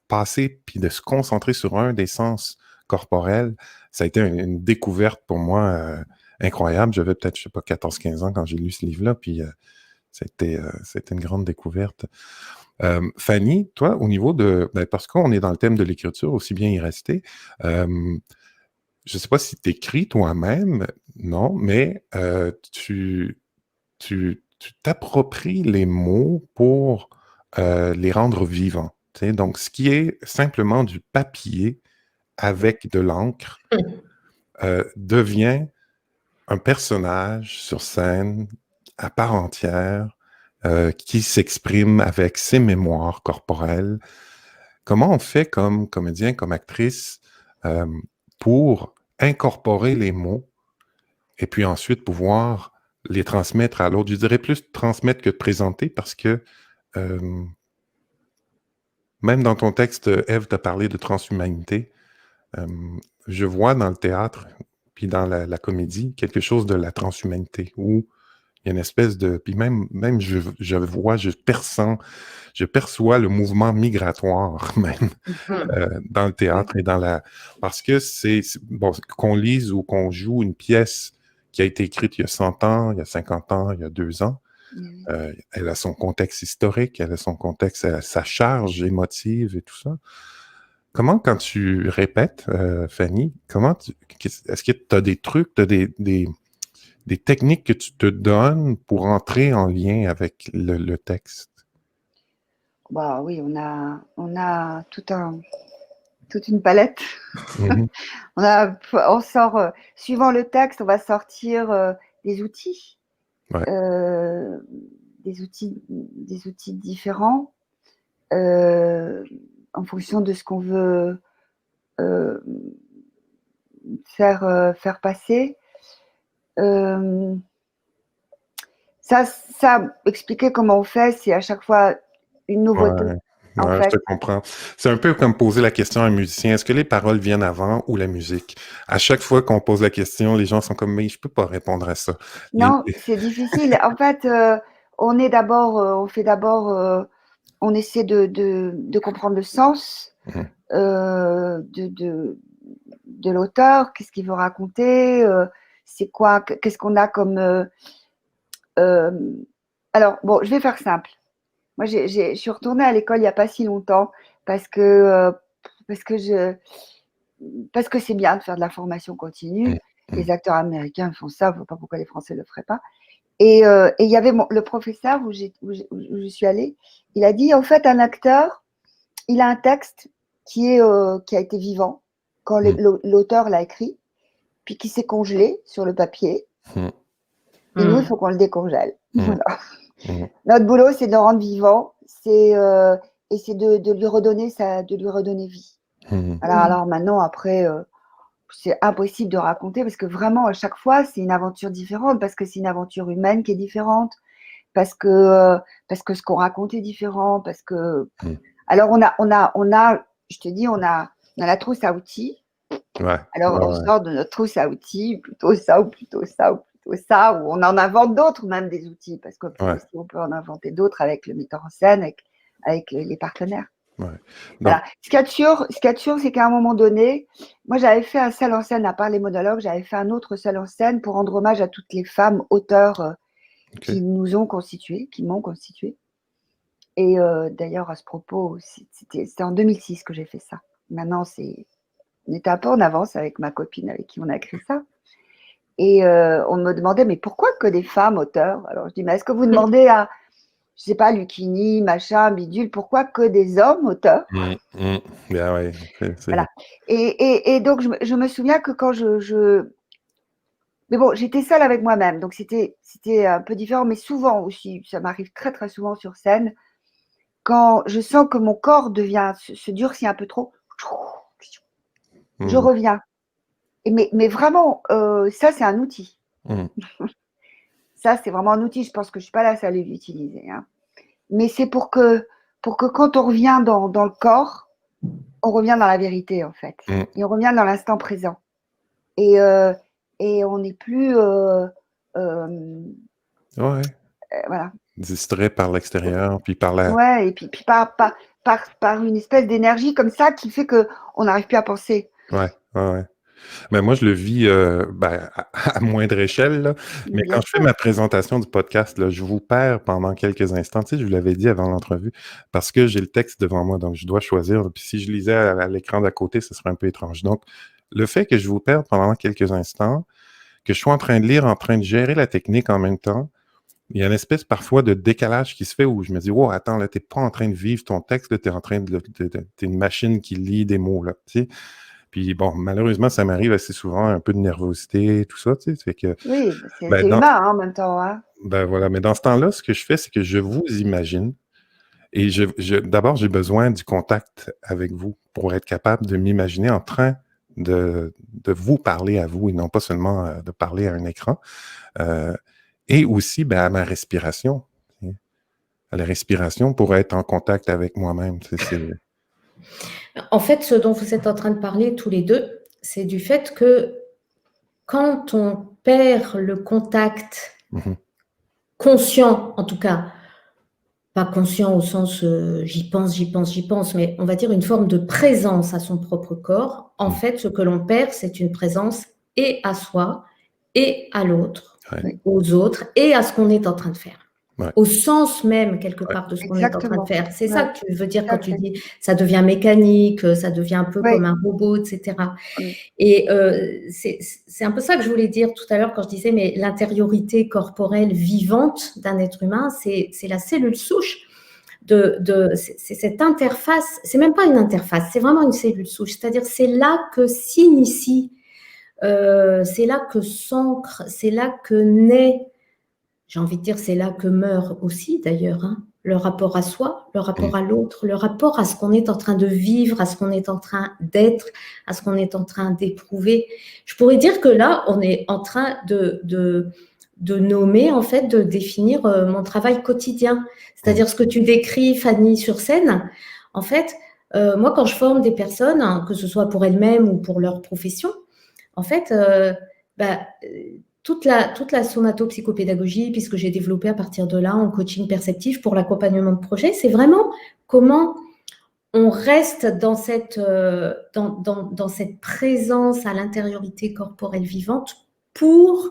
passer puis de se concentrer sur un des sens corporels, ça a été une découverte pour moi incroyable. J'avais peut-être, je sais pas, 14-15 ans quand j'ai lu ce livre-là, puis c'était une grande découverte. Fanny, toi, au niveau parce qu'on est dans le thème de l'écriture, aussi bien y rester, je ne sais pas si tu écris toi-même, non, mais tu t'appropries les mots pour les rendre vivants. Tu sais. Donc, ce qui est simplement du papier avec de l'encre devient un personnage sur scène à part entière qui s'exprime avec ses mémoires corporelles. Comment on fait comme comédien, comme actrice, euh, pour incorporer les mots et puis ensuite pouvoir les transmettre à l'autre? Je dirais plus transmettre que de présenter parce que euh, même dans ton texte, Ève t'a parlé de transhumanité. Euh, je vois dans le théâtre puis dans la comédie quelque chose de la transhumanité où il y a une espèce de... Puis même je vois, je perçois le mouvement migratoire même dans le théâtre et dans la... Parce que bon, qu'on lise ou qu'on joue une pièce qui a été écrite il y a 100 ans, il y a 50 ans, il y a 2 ans, oui. elle a son contexte historique, elle a son contexte, elle a sa charge émotive et tout ça. Comment, quand tu répètes, Fanny, est-ce que tu as des trucs, tu as des techniques que tu te donnes pour entrer en lien avec le texte? Bah oui, on a toute une palette. Mhm. On sort, suivant le texte, on va sortir des outils, Ouais, euh, des outils différents euh, en fonction de ce qu'on veut euh, faire passer. Euh, expliquer comment on fait, c'est à chaque fois une nouveauté, ouais, en ouais, je te fait. comprends. C'est un peu comme poser la question à un musicien, est-ce que les paroles viennent avant ou la musique? À chaque fois qu'on pose la question, les gens sont comme, mais je peux pas répondre à ça. Non, c'est difficile. En fait, on fait d'abord, on essaie de comprendre le sens Mhm. euh, de, de, de l'auteur, qu'est-ce qu'il veut raconter, c'est quoi, qu'est-ce qu'on a comme. Euh, alors, bon, je vais faire simple. Moi, je suis retournée à l'école il n'y a pas si longtemps parce que, euh, parce que, je, parce que c'est bien de faire de la formation continue. Mhm. Les acteurs américains font ça, je ne vois pas pourquoi les Français ne le feraient pas. Et il y avait le professeur où je suis allée, il a dit, en fait, un acteur, il a un texte qui a été vivant quand Mhm. l'auteur l'a écrit, puis qui s'est congelé sur le papier. Mhm. Et nous, il faut qu'on le décongèle. Mhm. Voilà. Mhm. Notre boulot, c'est de le rendre vivant, et c'est de lui redonner vie. Mhm. Alors maintenant, après, c'est impossible de raconter parce que vraiment, à chaque fois, c'est une aventure différente, parce que c'est une aventure humaine qui est différente, parce que, euh, parce que ce qu'on raconte est différent, parce que. Mhm. Alors, je te dis, on a la trousse à outils. Ouais, Alors, ouais, on ouais. sort de notre trousse à outils, plutôt ça, ou plutôt ça, ou plutôt ça, ou on en invente d'autres, même des outils, parce qu'on peut Ouais, aussi, on peut en inventer d'autres avec le metteur en scène, avec les partenaires. ouais. Donc, Voilà. Ce qu'il y a de sûr, c'est qu'à un moment donné, moi, j'avais fait un seul en scène, à part les monologues, j'avais fait un autre seul en scène pour rendre hommage à toutes les femmes auteurs OK. qui nous ont constitués, qui m'ont constitué. Et d'ailleurs, à ce propos, c'était en 2006 que j'ai fait ça. Maintenant, on était un peu en avance avec ma copine avec qui on a écrit ça. Et on me demandait, mais pourquoi que des femmes auteurs? Alors je dis, mais est-ce que vous demandez à, je sais pas, Lucchini, machin, bidule, pourquoi que des hommes auteurs? Bien, ouais, Voilà. Et donc je me souviens que quand mais bon, j'étais seule avec moi-même, donc c'était un peu différent, mais souvent aussi, ça m'arrive très très souvent sur scène, quand je sens que mon corps se durcit un peu trop, je reviens. Mais vraiment, ça c'est un outil. Ça c'est vraiment un outil. Je pense que je suis pas la seule à l'utiliser, hein. Mais c'est pour que quand on revient dans le corps, on revient dans la vérité en fait, et on revient dans l'instant présent. Et on n'est plus voilà. Distrait par l'extérieur, puis par la... Ouais, et puis par une espèce d'énergie comme ça qui fait qu'on n'arrive plus à penser. Ouais. Mais moi, je le vis à moindre échelle, là. Mais Bien quand je fais sûr. ma présentation du podcast, là, je vous perds pendant quelques instants. Tu sais, je vous l'avais dit avant l'entrevue, parce que j'ai le texte devant moi, donc je dois choisir. Puis si je lisais à l'écran d'à côté, ce serait un peu étrange. Donc, le fait que je vous perde pendant quelques instants, que je sois en train de lire, en train de gérer la technique en même temps, il y a une espèce parfois de décalage qui se fait où je me dis, wow, attends, là, t'es pas en train de vivre ton texte, là, t'es en train t'es une machine qui lit des mots, là, tu sais. Puis bon, malheureusement, ça m'arrive assez souvent, un peu de nervosité, tout ça, tu sais. Fait que, Oui, c'est ben, humain hein, en même temps. Hein. ben voilà, mais dans ce temps-là, ce que je fais, c'est que je vous imagine et d'abord, j'ai besoin du contact avec vous pour être capable de m'imaginer en train de vous parler à vous et non pas seulement de parler à un écran. Et aussi à ma respiration. À la respiration pour être en contact avec moi-même. En fait, ce dont vous êtes en train de parler tous les deux, c'est du fait que quand on perd le contact conscient, en tout cas, pas conscient au sens j'y pense, mais on va dire une forme de présence à son propre corps, en fait, ce que l'on perd, c'est une présence et à soi, et à l'autre, aux autres, et à ce qu'on est en train de faire. Au sens même, quelque part, de ce qu'on est en train de faire. C'est ça que tu veux dire quand tu dis ça devient mécanique, ça devient un peu comme un robot, etc. Et c'est un peu ça que je voulais dire tout à l'heure quand je disais, mais l'intériorité corporelle vivante d'un être humain, c'est la cellule souche c'est cette interface, c'est même pas une interface, c'est vraiment une cellule souche, c'est-à-dire c'est là que s'initie, c'est là que s'ancre, c'est là que naît, j'ai envie de dire, c'est là que meurt aussi d'ailleurs, hein, le rapport à soi, le rapport à l'autre, le rapport à ce qu'on est en train de vivre, à ce qu'on est en train d'être, à ce qu'on est en train d'éprouver. Je pourrais dire que là, on est en train de nommer, en fait, de définir mon travail quotidien. C'est-à-dire ce que tu décris, Fanny, sur scène. En fait, moi, quand je forme des personnes, hein, que ce soit pour elles-mêmes ou pour leur profession, en fait, toute la somatopsychopédagogie, puisque j'ai développé à partir de là en coaching perceptif pour l'accompagnement de projet, c'est vraiment comment on reste dans cette présence à l'intériorité corporelle vivante pour,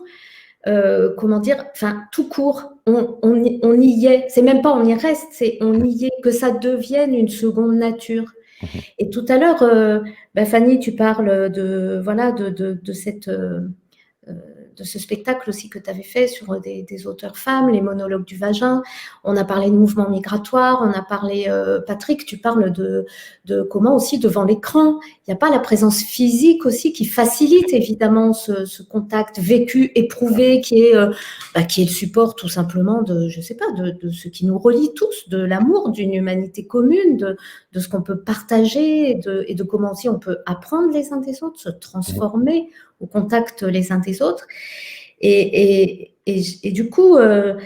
comment dire, enfin, tout court, on y est. C'est même pas on y reste, c'est on y est, que ça devienne une seconde nature. Et tout à l'heure, Fanny, tu parles de ce spectacle aussi que tu avais fait sur des auteurs femmes, les monologues du vagin. On a parlé de mouvements migratoires, on a parlé, Patrick, tu parles de comment aussi devant l'écran, il n'y a pas la présence physique aussi qui facilite évidemment ce contact vécu, éprouvé, qui est le support tout simplement de, je sais pas, de ce qui nous relie tous, de l'amour, d'une humanité commune, de ce qu'on peut partager et de comment aussi on peut apprendre les uns des autres, se transformer au contact les uns des autres. Et du coup, je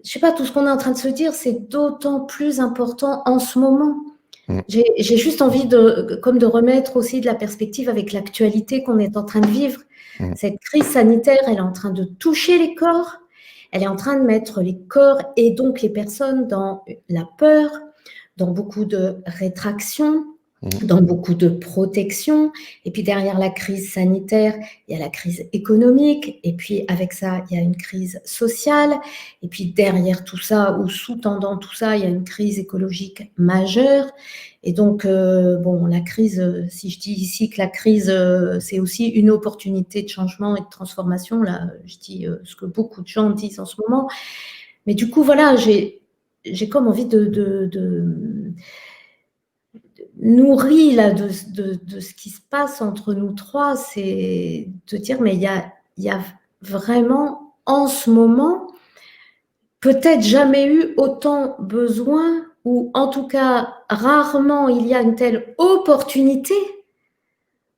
sais pas, tout ce qu'on est en train de se dire, c'est d'autant plus important en ce moment. J'ai juste envie de remettre aussi de la perspective avec l'actualité qu'on est en train de vivre. Cette crise sanitaire, elle est en train de toucher les corps, elle est en train de mettre les corps et donc les personnes dans la peur, dans beaucoup de rétraction, dans beaucoup de protection. Et puis derrière la crise sanitaire, il y a la crise économique. Et puis avec ça, il y a une crise sociale. Et puis derrière tout ça, ou sous-tendant tout ça, il y a une crise écologique majeure. Et donc, la crise, si je dis ici que la crise, c'est aussi une opportunité de changement et de transformation, là, je dis ce que beaucoup de gens disent en ce moment. Mais du coup, voilà, j'ai comme envie de nourri là, de ce qui se passe entre nous trois, c'est de dire, mais il y a vraiment, en ce moment, peut-être jamais eu autant besoin, ou en tout cas, rarement il y a une telle opportunité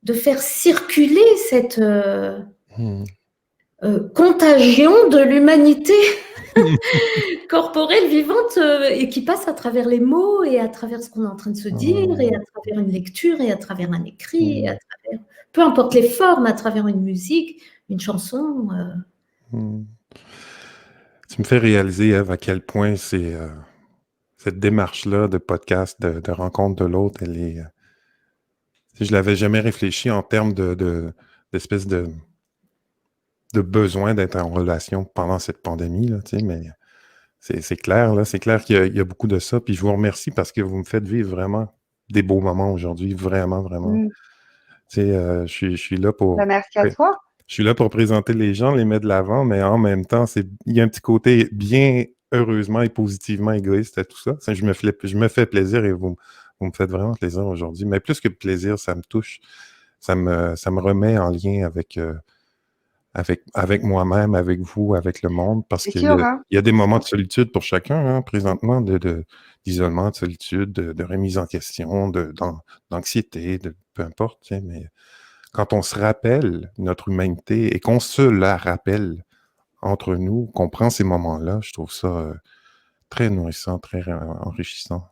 de faire circuler cette contagion de l'humanité corporelle, vivante, et qui passe à travers les mots et à travers ce qu'on est en train de se dire et à travers une lecture et à travers un écrit, et à travers, peu importe les formes, à travers une musique, une chanson. Tu me fais réaliser, Ève, à quel point cette démarche-là de podcast, de rencontre de l'autre, elle est... je l'avais jamais réfléchi en termes d'espèce de besoin d'être en relation pendant cette pandémie, là, tu sais, mais c'est clair, là, c'est clair qu'il y a beaucoup de ça. Puis je vous remercie parce que vous me faites vivre vraiment des beaux moments aujourd'hui, vraiment, vraiment. Tu sais, je suis là pour... merci à toi. Je suis là pour présenter les gens, les mettre de l'avant, mais en même temps, il y a un petit côté bien heureusement et positivement égoïste à tout ça. Je me fais plaisir et vous me faites vraiment plaisir aujourd'hui. Mais plus que plaisir, ça me touche. Ça me remet en lien avec moi-même, avec vous, avec le monde, parce qu'il y a des moments de solitude pour chacun, hein, présentement, d'isolement, de solitude, de remise en question, d'anxiété, peu importe, tu sais, mais quand on se rappelle notre humanité et qu'on se la rappelle entre nous, qu'on prend ces moments-là, je trouve ça très nourrissant, très enrichissant.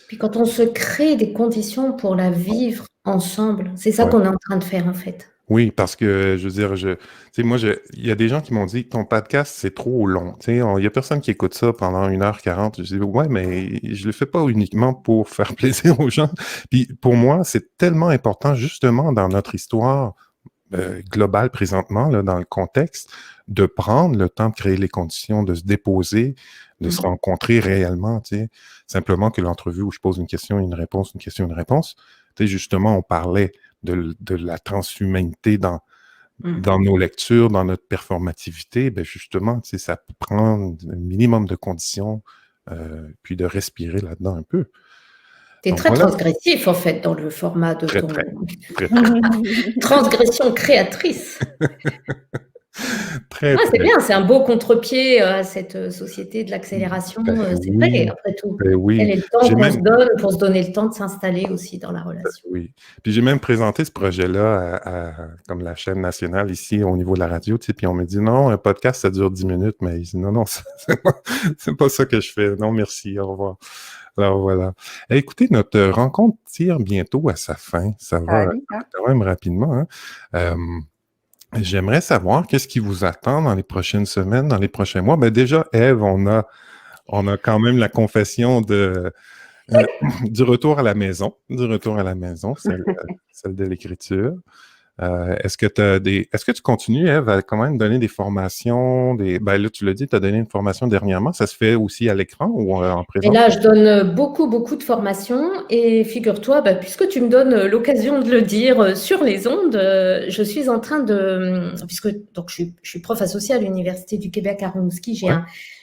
Puis quand on se crée des conditions pour la vivre ensemble, c'est ça qu'on est en train de faire en fait. Oui, parce que, je veux dire, tu sais, moi, il y a des gens qui m'ont dit, ton podcast, c'est trop long. Tu sais, il y a personne qui écoute ça pendant 1h40. Je dis, ouais, mais je le fais pas uniquement pour faire plaisir aux gens. Puis pour moi, c'est tellement important, justement, dans notre histoire globale présentement, là, dans le contexte, de prendre le temps de créer les conditions, de se déposer, de se rencontrer réellement, tu sais. Simplement que l'entrevue où je pose une question, une réponse, une question, une réponse, tu sais, justement, on parlait de la transhumanité dans nos lectures, dans notre performativité, ben justement, tu sais, ça prend un minimum de conditions, puis de respirer là-dedans un peu. T'es très transgressif, en fait, dans le format de ton... Très. Transgression créatrice. C'est bien, c'est un beau contre-pied à cette société de l'accélération. C'est vrai, après tout. Quel est le temps qu'on se donne pour se donner le temps de s'installer aussi dans la relation. Oui. Puis j'ai même présenté ce projet-là comme la chaîne nationale ici au niveau de la radio, tu sais, puis on me dit non, un podcast, ça dure 10 minutes, mais ils disent non, c'est pas ça que je fais. Non, merci, au revoir. Alors voilà. Écoutez, notre rencontre tire bientôt à sa fin. Ça va quand même rapidement. Hein? J'aimerais savoir qu'est-ce qui vous attend dans les prochaines semaines, dans les prochains mois. Ben déjà, Ève, on a quand même la confession du retour à la maison, celle de l'écriture. Est-ce que tu continues, Ève, à quand même donner des formations? Ben là, tu l'as dit, tu as donné une formation dernièrement. Ça se fait aussi à l'écran ou en présence? Et là, je donne beaucoup, beaucoup de formations. Et figure-toi, puisque tu me donnes l'occasion de le dire sur les ondes, je suis en train donc je suis prof associée à l'Université du Québec à Rimouski.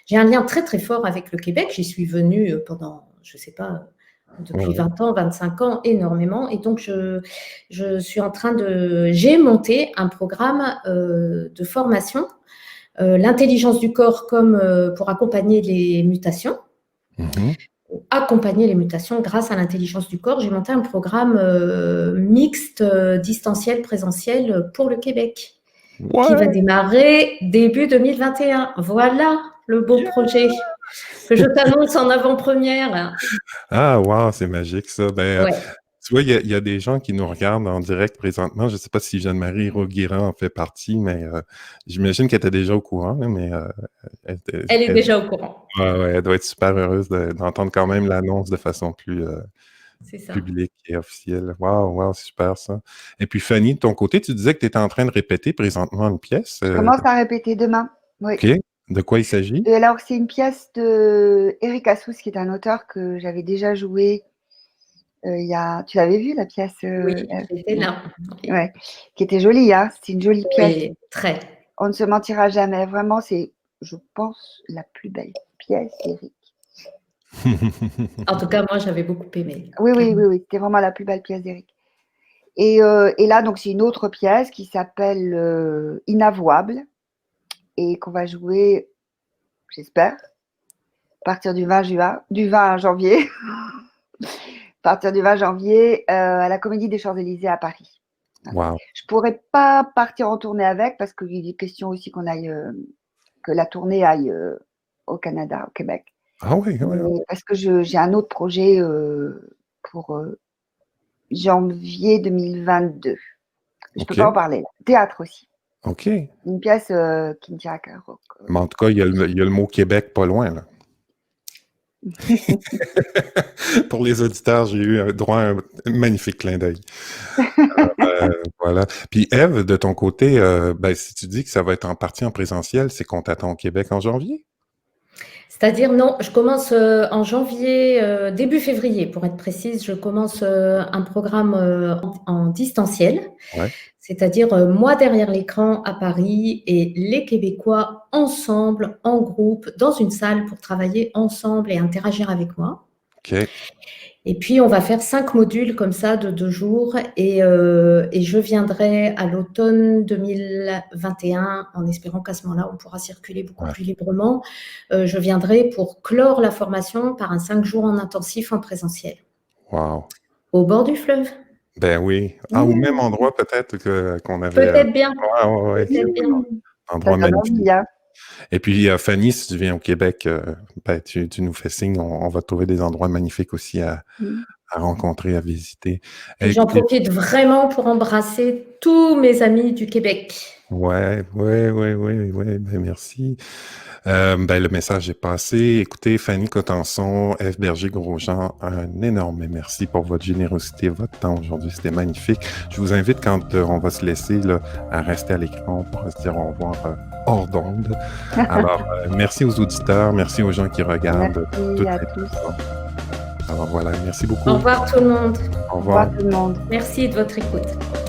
J'ai un lien très, très fort avec le Québec. J'y suis venue pendant, je ne sais pas, depuis 20 ans, 25 ans, énormément. Et donc, je suis en train j'ai monté un programme de formation, l'intelligence du corps comme pour accompagner les mutations. Accompagner les mutations grâce à l'intelligence du corps. J'ai monté un programme mixte, distanciel, présentiel pour le Québec, qui va démarrer début 2021. Voilà le beau projet que je t'annonce en avant-première. Ah, wow, c'est magique ça. Tu vois, il y a des gens qui nous regardent en direct présentement. Je ne sais pas si Jeanne-Marie Roguiran en fait partie, mais j'imagine qu'elle était déjà au courant. Là, mais, elle est déjà au courant. Ouais, elle doit être super heureuse d'entendre quand même l'annonce de façon plus C'est ça. public et officiel. Wow, wow, c'est super ça. Et puis Fanny, de ton côté, tu disais que tu étais en train de répéter présentement une pièce. Je commence à répéter demain. Oui. OK. De quoi il s'agit? Alors, c'est une pièce de Eric Assous, qui est un auteur que j'avais déjà joué. Tu l'avais vu, la pièce Oui, j'étais là. Oui. Ouais, qui était jolie, hein. C'est une jolie pièce. Oui, très. On ne se mentira jamais. Vraiment, c'est, je pense, la plus belle pièce d'Eric. En tout cas, moi, j'avais beaucoup aimé. Oui, c'était vraiment la plus belle pièce d'Eric. Et là, donc, c'est une autre pièce qui s'appelle Inavouable et qu'on va jouer, j'espère, à partir du 20 janvier, à partir du 20 janvier à la Comédie des Champs-Élysées à Paris. Wow. Je ne pourrais pas partir en tournée avec parce qu'il est question aussi que la tournée aille au Canada, au Québec. Ah oui, oui. Parce que j'ai un autre projet pour janvier 2022. Je ne peux pas en parler. Théâtre aussi. OK. Une pièce qui me tient à cœur. Mais en tout cas, il y a le mot Québec pas loin, là. Pour les auditeurs, j'ai eu droit à un magnifique clin d'œil. Voilà. Puis Ève, de ton côté, si tu dis que ça va être en partie en présentiel, c'est qu'on t'attend au Québec en janvier? C'est-à-dire, non, je commence en janvier, début février, pour être précise, je commence un programme en distanciel, Ouais. C'est-à-dire moi derrière l'écran à Paris et les Québécois ensemble, en groupe, dans une salle pour travailler ensemble et interagir avec moi. OK. Et puis, on va faire 5 modules comme ça de 2 jours et je viendrai à l'automne 2021 en espérant qu'à ce moment-là, on pourra circuler beaucoup plus librement. Je viendrai pour clore la formation par un 5 jours en intensif en présentiel. Wow. Au bord du fleuve. Ben oui. Ah, au même endroit peut-être qu'on avait... Peut-être bien. Ouais. Peut-être bien. Endroit magnifique. Bien. Et puis, Fanny, si tu viens au Québec, tu nous fais signe. On va trouver des endroits magnifiques aussi à rencontrer, à visiter. Et j'en profite vraiment pour embrasser tous mes amis du Québec. Ouais. Ben, merci. Le message est passé. Écoutez, Fanny Cotenson, Ève Berger-Grosjean, un énorme merci pour votre générosité, votre temps aujourd'hui. C'était magnifique. Je vous invite, quand on va se laisser, là, à rester à l'écran pour se dire au revoir hors d'onde. Alors, merci aux auditeurs, merci aux gens qui regardent. Merci à tous. Alors voilà, merci beaucoup. Au revoir tout le monde. Au revoir. Au revoir tout le monde. Merci de votre écoute.